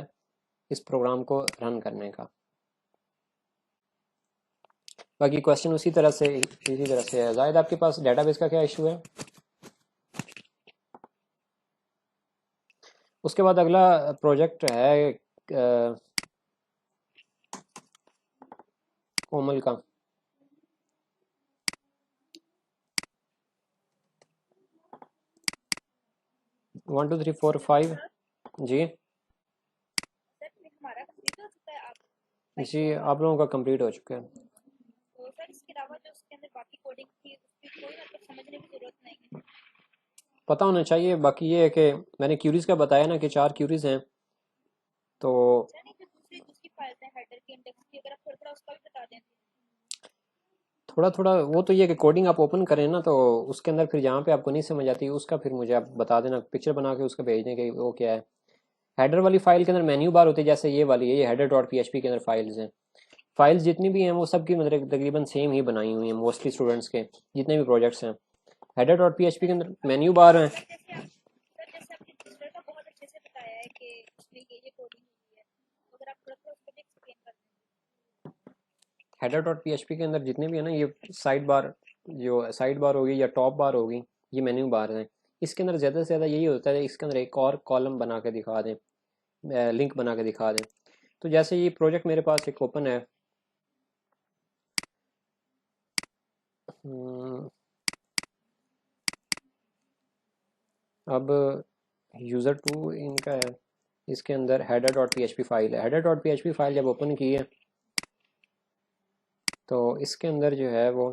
इस प्रोग्राम को रन करने का। बाकी क्वेश्चन उसी तरह से है। जाहिद आपके पास डेटाबेस का क्या इशू है? उसके बाद अगला प्रोजेक्ट है कोमल का। One two three four five जी जी, आप लोगों का कंप्लीट हो चुका है। तो सर इसके अलावा जो उसके अंदर बाकी कोडिंग थी उसकी कोई मतलब समझने की जरूरत नहीं है। पता होना चाहिए। बाकी ये है कि मैंने क्यूरीज का बताया ना कि 4 क्यूरीज हैं, तो नहीं जो दूसरी दूसरी फाइल्स हैं हेडर की इंडेक्स की, अगर आप थोड़ा थोड़ा उसका भी बता दें। थोड़ा थोड़ा वो तो ये कि कोडिंग आप ओपन करें ना, तो उसके अंदर फिर जहाँ पे आपको नहीं समझ आती उसका फिर मुझे आप बता देना, पिक्चर बना के उसका भेज दें कि वो क्या है। हेडर वाली फाइल के अंदर मेन्यू बार होती है, जैसे ये वाली है, ये हेडर डॉट पी के अंदर फाइल्स हैं। फाइल्स जितनी भी हैं वो सब की मतलब तकरीबन सेम ही बनाई हुई हैं मोस्टली स्टूडेंट्स के जितने भी प्रोजेक्ट्स हैं। हेडर डॉट पी के अंदर मेन्यू बार हैं। जैसे आपने रजिस्टर का बहुत अच्छे से बताया है कि इसमें ये कोडिंग हुई है, तो अगर आप थोड़ा थोड़ा उसको भी एक्सप्लेन कर दें। हेडर डॉट पी के अंदर जितने भी है ना, ये साइड बार, जो साइड बार होगी या टॉप बार होगी, ये मेन्यू बार हैं। इसके अंदर ज़्यादा से ज़्यादा यही होता है, इसके अंदर एक और कॉलम बना के दिखा दें, लिंक बना के दिखा दें। तो जैसे ये प्रोजेक्ट मेरे पास एक ओपन है, अब यूज़र 2 इनका है, इसके अंदर हेडर डॉट पी फाइल है। हेडर डॉट पी फाइल जब ओपन की है तो इसके अंदर जो है वो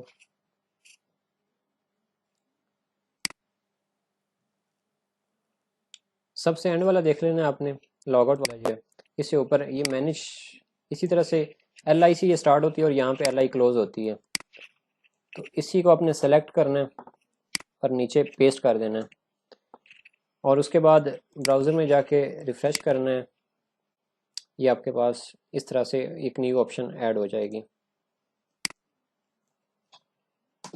सबसे एंड वाला देख लेना आपने, लॉग आउट वाला जो है, इससे ऊपर ये मैनेज, इसी तरह से LIC ये स्टार्ट होती है और यहाँ पे LI क्लोज होती है। तो इसी को आपने सेलेक्ट करना है और नीचे पेस्ट कर देना है, और उसके बाद ब्राउज़र में जाके रिफ़्रेश करना है। ये आपके पास इस तरह से एक न्यू ऑप्शन ऐड हो जाएगी।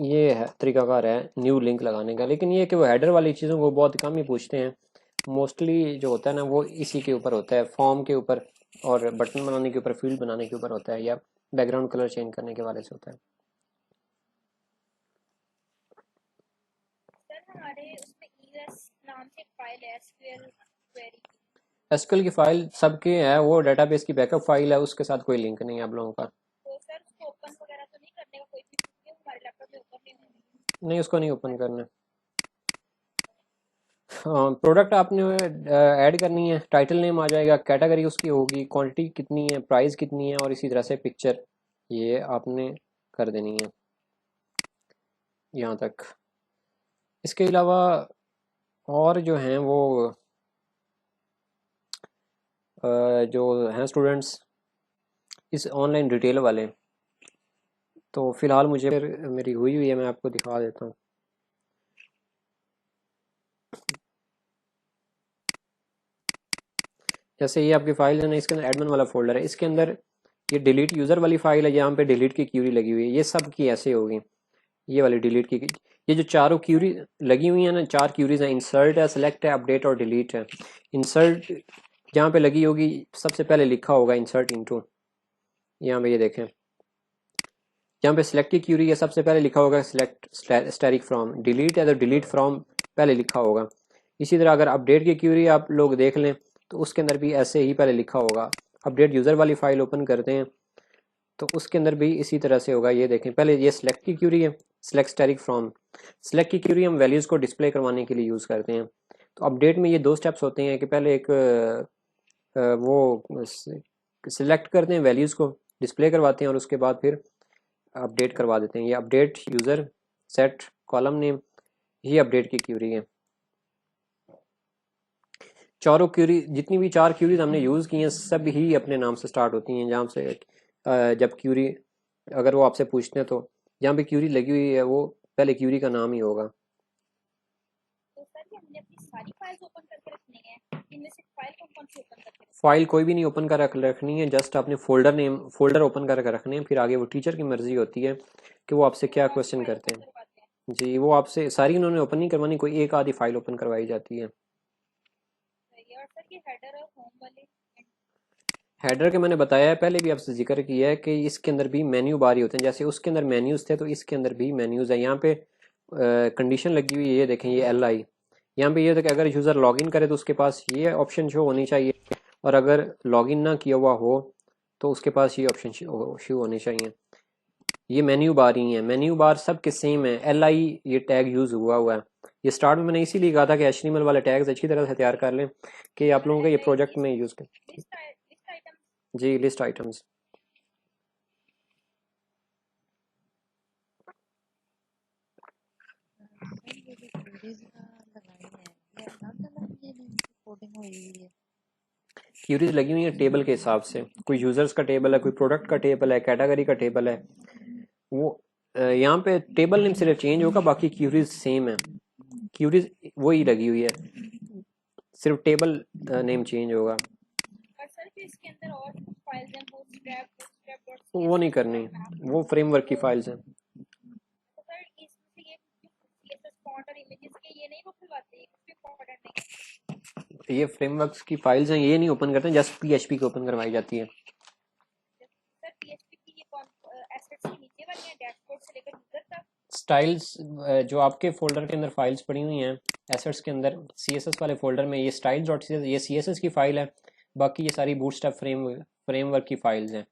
ये है तरीकाकार है न्यू लिंक लगाने का। लेकिन ये कि वो हेडर वाली चीज़ों को बहुत कम ही पूछते हैं, मोस्टली जो होता है ना वो इसी के ऊपर होता है, फॉर्म के ऊपर और बटन बनाने के ऊपर, फील्ड बनाने के ऊपर होता है, या बैकग्राउंड कलर चेंज करने के वाले से होता है। सर हमारे उसमें ईएस नाम से एक फाइल है एसक्यूएल क्वेरी, एसक्यूएल की फाइल सबके है, वो डेटाबेस की बैकअप फाइल है, उसके साथ कोई लिंक नहीं है आप लोगों का। तो सर उसको ओपन वगैरह तो नहीं करने का कोई भी, क्योंकि हमारे लैपटॉप में ओपन नहीं होगी। नहीं, उसको नहीं ओपन करना। हाँ, प्रोडक्ट आपने ऐड करनी है, टाइटल नेम आ जाएगा, कैटेगरी उसकी होगी, क्वांटिटी कितनी है, प्राइस कितनी है, और इसी तरह से पिक्चर ये आपने कर देनी है यहाँ तक। इसके अलावा और जो हैं वो जो हैं स्टूडेंट्स इस ऑनलाइन डिटेल वाले, तो फ़िलहाल मुझे मेरी हुई है, मैं आपको दिखा देता हूँ। जैसे ये आपकी फाइल है ना, इसके अंदर एडमिन वाला फोल्डर है, इसके अंदर ये डिलीट यूज़र वाली फाइल है, यहाँ पे डिलीट की क्यूरी लगी हुई है, ये सब की ऐसे होगी। ये वाली डिलीट की, ये जो चारों क्यूरी लगी हुई है ना, 4 क्यूरीज हैं, इंसर्ट है, सेलेक्ट है, अपडेट और डिलीट है। इंसर्ट जहाँ पे लगी होगी सबसे पहले लिखा होगा इंसर्ट इनटू, यहाँ पे ये देखें, यहाँ पे सिलेक्ट की क्यूरी है, सबसे पहले लिखा होगा सिलेक्ट स्टैटिक फ्रॉम। डिलीट है तो डिलीट फ्रॉम पहले लिखा होगा। इसी तरह अगर अपडेट की क्यूरी आप लोग देख लें तो उसके अंदर भी ऐसे ही पहले लिखा होगा। अपडेट यूज़र वाली फाइल ओपन करते हैं तो उसके अंदर भी इसी तरह से होगा। ये देखें, पहले ये सिलेक्ट की क्यूरी है, सिलेक्ट स्टैटिक फ्रॉम। सिलेक्ट की क्यूरी हम वैल्यूज़ को डिस्प्ले करवाने के लिए यूज़ करते हैं, तो अपडेट में ये 2 स्टेप्स होते हैं कि पहले एक वो सिलेक्ट करते हैं वैल्यूज़ को, डिस्प्ले करवाते हैं और उसके बाद फिर अपडेट करवा देते हैं। ये update user set column name, ये अपडेट की क्यूरी है। चारों क्यूरी, जितनी भी 4 क्यूरीज हमने यूज़ की हैं सब ही अपने नाम से स्टार्ट होती हैं। जहाँ से जब क्यूरी अगर वो आपसे पूछते हैं तो जहाँ पे क्यूरी लगी हुई है वो पहले क्यूरी का नाम ही होगा। तो सर ये हमने अपनी सारी फाइल्स ओपन करके रखनी है, इनमें से फाइल कौन सी ओपन करके रखनी फाइल कोई भी नहीं ओपन कर रखनी है, जस्ट आपने फोल्डर नेम फोल्डर ओपन कर रखने हैं। फिर आगे वो टीचर की मर्जी होती है कि वो आपसे है? क्या कौन सी क्वेश्चन फाइल करते ओपन हैं। करवाते हैं? जी, वो आपसे सारी उन्होंने ओपन नहीं करवानी, कोई एक आधी फाइल ओपन करवाई जाती है। सही है। और सर ये हेडर और होम वाले हेडर के मैंने बताया है, पहले भी आपसे जिक्र किया है कि इसके अंदर भी मेन्यू बार ही होते हैं। जैसे उसके अंदर मेन्यूज थे तो इसके अंदर भी मेन्यूज है। यहाँ पे कंडीशन लगी हुई है, ये देखें, ये LI। यहाँ पे ये था कि अगर यूज़र लॉगिन करे तो उसके पास ये ऑप्शन शो होनी चाहिए, और अगर लॉगिन ना किया हुआ हो तो उसके पास ये ऑप्शन शो होने चाहिए। ये मेन्यू बार ही है, मेन्यू बार सब के सेम है। LI ये टैग यूज़ हुआ है। ये स्टार्ट में मैंने इसीलिए कहा था कि HTML वाले टैग्स अच्छी तरह से तैयार कर लें कि आप लोगों का ये LI प्रोजेक्ट में यूज़ करें। List item. जी, लिस्ट आइटम्स। सर ये जो क्वेरीज लगाई है ये अलग अलग ये इनकी कोडिंग हुई हुई है। क्यूरीज लगी हुई है टेबल के हिसाब से, कोई यूजर्स का टेबल है, कोई प्रोडक्ट का टेबल है, कैटेगरी का टेबल है। वो यहाँ पे टेबल नेम सिर्फ चेंज होगा, बाकी क्यूरीज सेम है। क्यूरीज वही लगी हुई है, सिर्फ टेबल नेम चेंज होगा। और सर जो इसके अंदर और फाइल्स हैं वो नहीं bootstrap.css करनी, और map, वो फ्रेमवर्क की फाइल्स हैं। तो सर इसमें से ये CSS फॉन्ट और इमेजेस के ये नहीं वो खुलवाते, ये कुछ भी इम्पोर्टेंट नहीं है? ये फ्रेमवर्क्स की फाइल्स हैं, ये नहीं ओपन करते, जस्ट PHP को ओपन करवाई जाती है। सर PHP की ये कौन एसेट्स के नीचे वाली हैं, डैशबोर्ड से लेकर यूजर तक? स्टाइल्स जो आपके फोल्डर के अंदर फाइल्स पड़ी हुई हैं एसेट्स के अंदर, CSS वाले फोल्डर में ये styles.css ये CSS की फाइल है। बाकी ये सारी बूटस्ट्रैप फ्रेमवर्क की फाइल्स हैं।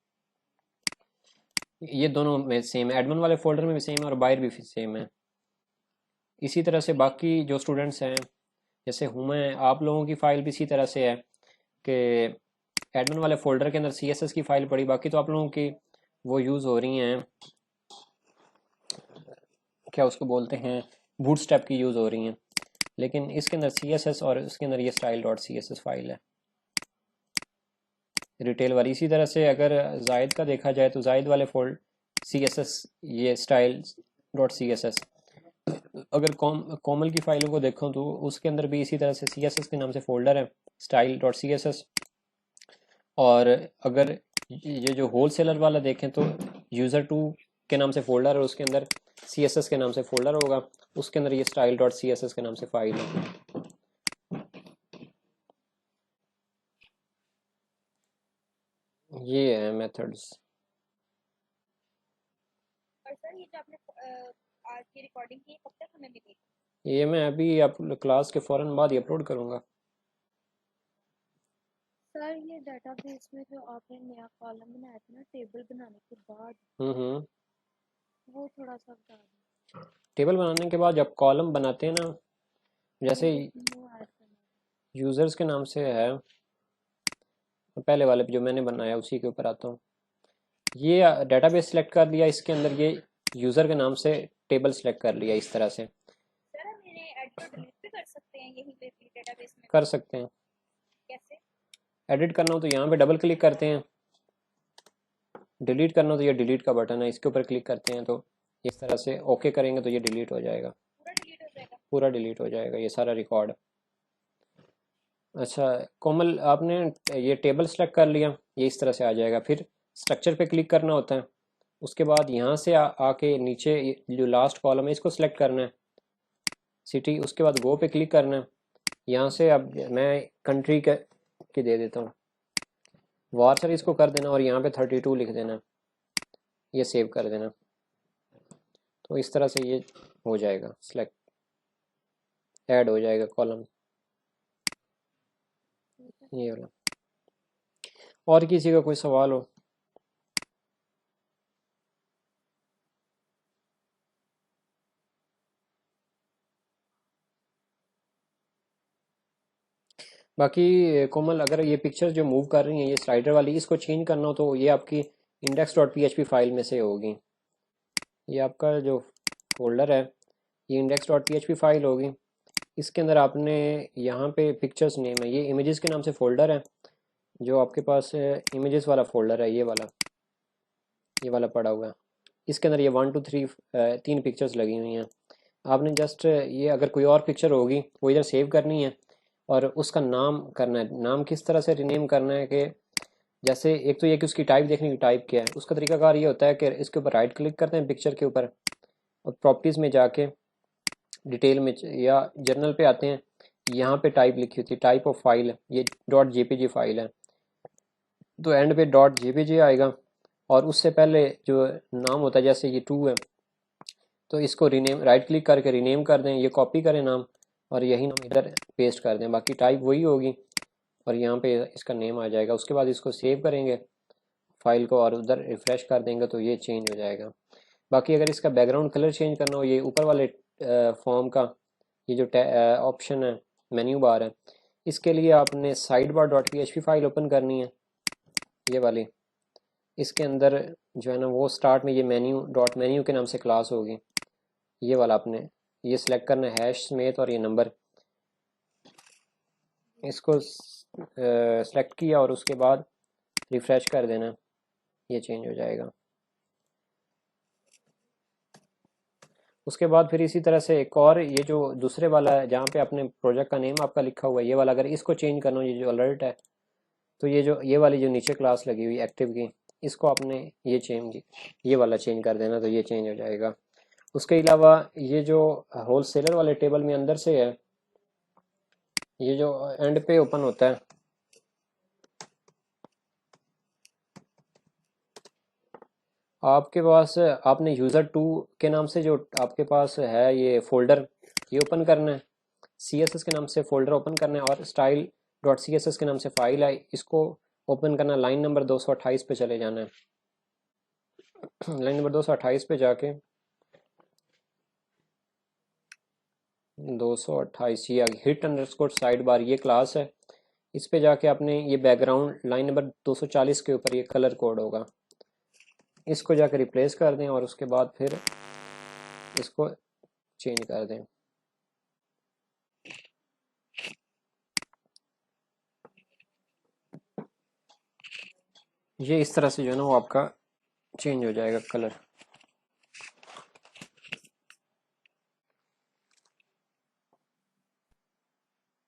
ये दोनों में सेम है, एडमिन वाले फोल्डर में भी सेम है और बाहर भी सेम है। इसी तरह से बाकी जो स्टूडेंट्स हैं जैसे हूँ मैं, आप लोगों की फ़ाइल भी इसी तरह से है कि एडमिन वाले फोल्डर के अंदर CSS की फ़ाइल पड़ी, बाकी तो आप लोगों की वो यूज़ हो रही हैं, क्या उसको बोलते हैं, बूटस्ट्रैप की यूज़ हो रही हैं। लेकिन इसके अंदर CSS और उसके अंदर ये style.css फाइल है रिटेल वाली। इसी तरह से अगर जायद का देखा जाए तो जायद वाले फोल्ड CSS ये style.css। अगर कोमल की फाइलों को देखो तो उसके अंदर भी इसी तरह से CSS के नाम से फोल्डर है style.css। और अगर ये जो होल सेलर वाला देखें तो user2 के नाम से फोल्डर है, उसके अंदर CSS के नाम से फोल्डर होगा, उसके अंदर ये style.css के नाम से फाइल है। ये है मेथड्स। और सर ये जो आपने आज की रिकॉर्डिंग की कब तक हमें मिलेगी? ये मैं अभी आप क्लास के फ़ौरन बाद ही अपलोड करूँगा। सर ये डेटाबेस में जो आपने नया कॉलम बनाया था ना टेबल बनाने के बाद, हम्म। वो थोड़ा सा बता दें। टेबल बनाने के बाद जब कॉलम बनाते हैं ना, जैसे टेबल न्यू ऐड करना यूज़र्स के नाम से है, पहले वाले पे जो मैंने बनाया उसी के ऊपर आता हूँ। ये डेटाबेस सेलेक्ट कर लिया, इसके अंदर ये यूज़र के नाम से टेबल सेलेक्ट कर लिया इस तरह से। सर हम इन्हें एडिट और डिलीट भी कर सकते हैं यहीं पे भी डेटाबेस में? कर सकते हैं। कैसे? एडिट करना हो तो यहाँ पे डबल क्लिक करते हैं, डिलीट करना हो तो ये डिलीट का बटन है, इसके ऊपर क्लिक करते हैं तो इस तरह से ओके करेंगे तो ये डिलीट हो जाएगा, पूरा डिलीट हो जाएगा? पूरा डिलीट हो जाएगा ये सारा रिकॉर्ड। अच्छा कोमल, आपने ये टेबल सेलेक्ट कर लिया, ये इस तरह से आ जाएगा। फिर स्ट्रक्चर पे क्लिक करना होता है, उसके बाद यहाँ से आके नीचे जो लास्ट कॉलम है इसको सिलेक्ट करना है, सिटी, उसके बाद गो पे क्लिक करना है। यहाँ से अब मैं कंट्री की दे देता हूँ, वार्सर इसको कर देना और यहाँ पे 32 लिख देना, ये सेव कर देना। तो इस तरह से ये हो जाएगा सिलेक्ट, ऐड हो जाएगा कॉलम ये वाला। और किसी का कोई सवाल हो? बाकी कोमल, अगर ये पिक्चर जो मूव कर रही हैं ये स्लाइडर वाली, इसको चेंज करना हो तो ये आपकी index.php फाइल में से होगी। ये आपका जो फोल्डर है ये index.php फाइल होगी। इसके अंदर आपने यहाँ पे पिक्चर्स नेम है, ये इमेजेस के नाम से फ़ोल्डर है। जो आपके पास इमेजेस वाला फ़ोल्डर है, ये वाला पड़ा हुआ है। इसके अंदर ये 1 2 3 3 पिक्चर्स लगी हुई हैं। आपने जस्ट ये अगर कोई और पिक्चर होगी वो इधर सेव करनी है और उसका नाम करना है। नाम किस तरह से रिनेम करना है कि जैसे एक तो ये कि उसकी टाइप देखने की, टाइप क्या है। उसका तरीकाकार ये होता है कि इसके ऊपर राइट क्लिक करते हैं पिक्चर के ऊपर और प्रॉपर्टीज़ में जाके डिटेल में या जर्नल पे आते हैं। यहाँ पे टाइप लिखी होती है, टाइप ऑफ फाइल है, ये .jpg फाइल है तो एंड पे .jpg आएगा। और उससे पहले जो नाम होता है, जैसे ये 2 है तो इसको रीनेम, राइट क्लिक करके रीनेम कर दें, ये कॉपी करें नाम और यही नाम इधर पेस्ट कर दें। बाकी टाइप वही होगी और यहाँ पे इसका नेम आ जाएगा। उसके बाद इसको सेव करेंगे फाइल को और उधर रिफ्रेश कर देंगे तो ये चेंज हो जाएगा। बाकी अगर इसका बैकग्राउंड कलर चेंज करना हो, ये ऊपर वाले फॉर्म का ये जो ऑप्शन है, मेन्यू बार है, इसके लिए आपने side bar .php file open करनी है, ये वाली। इसके अंदर जो है ना वो स्टार्ट में ये मेन्यू के नाम से क्लास होगी, ये वाला आपने ये सिलेक्ट करना है, हैश समेत और ये नंबर। इसको सेलेक्ट किया और उसके बाद रिफ्रेश कर देना, ये चेंज हो जाएगा। उसके बाद फिर इसी तरह से एक और ये जो दूसरे वाला है जहाँ पे आपने प्रोजेक्ट का नेम आपका लिखा हुआ है, ये वाला अगर इसको चेंज करना हो, ये जो अलर्ट है, तो ये वाली जो नीचे क्लास लगी हुई एक्टिव की, इसको आपने ये वाला चेंज कर देना तो ये चेंज हो जाएगा। उसके अलावा ये जो होलसेलर वाले टेबल में अंदर से है, ये जो एंड पे ओपन होता है, आपके पास आपने यूज़र 2 के नाम से जो आपके पास है ये फोल्डर, ये ओपन करना है। CSS के नाम से फोल्डर ओपन करना है और style.css के नाम से फाइल है, इसको ओपन करना। लाइन नंबर 228 पे चले जाना है। लाइन नंबर 228 पे जाके 228 ये हिट अंडरस्कोर साइड बार, ये क्लास है। इस पे जाके आपने ये बैकग्राउंड लाइन नंबर 240 के ऊपर ये कलर कोड होगा, इसको जाकर रिप्लेस कर दें और उसके बाद फिर इसको चेंज कर दें। ये इस तरह से जो है ना वो आपका चेंज हो जाएगा कलर।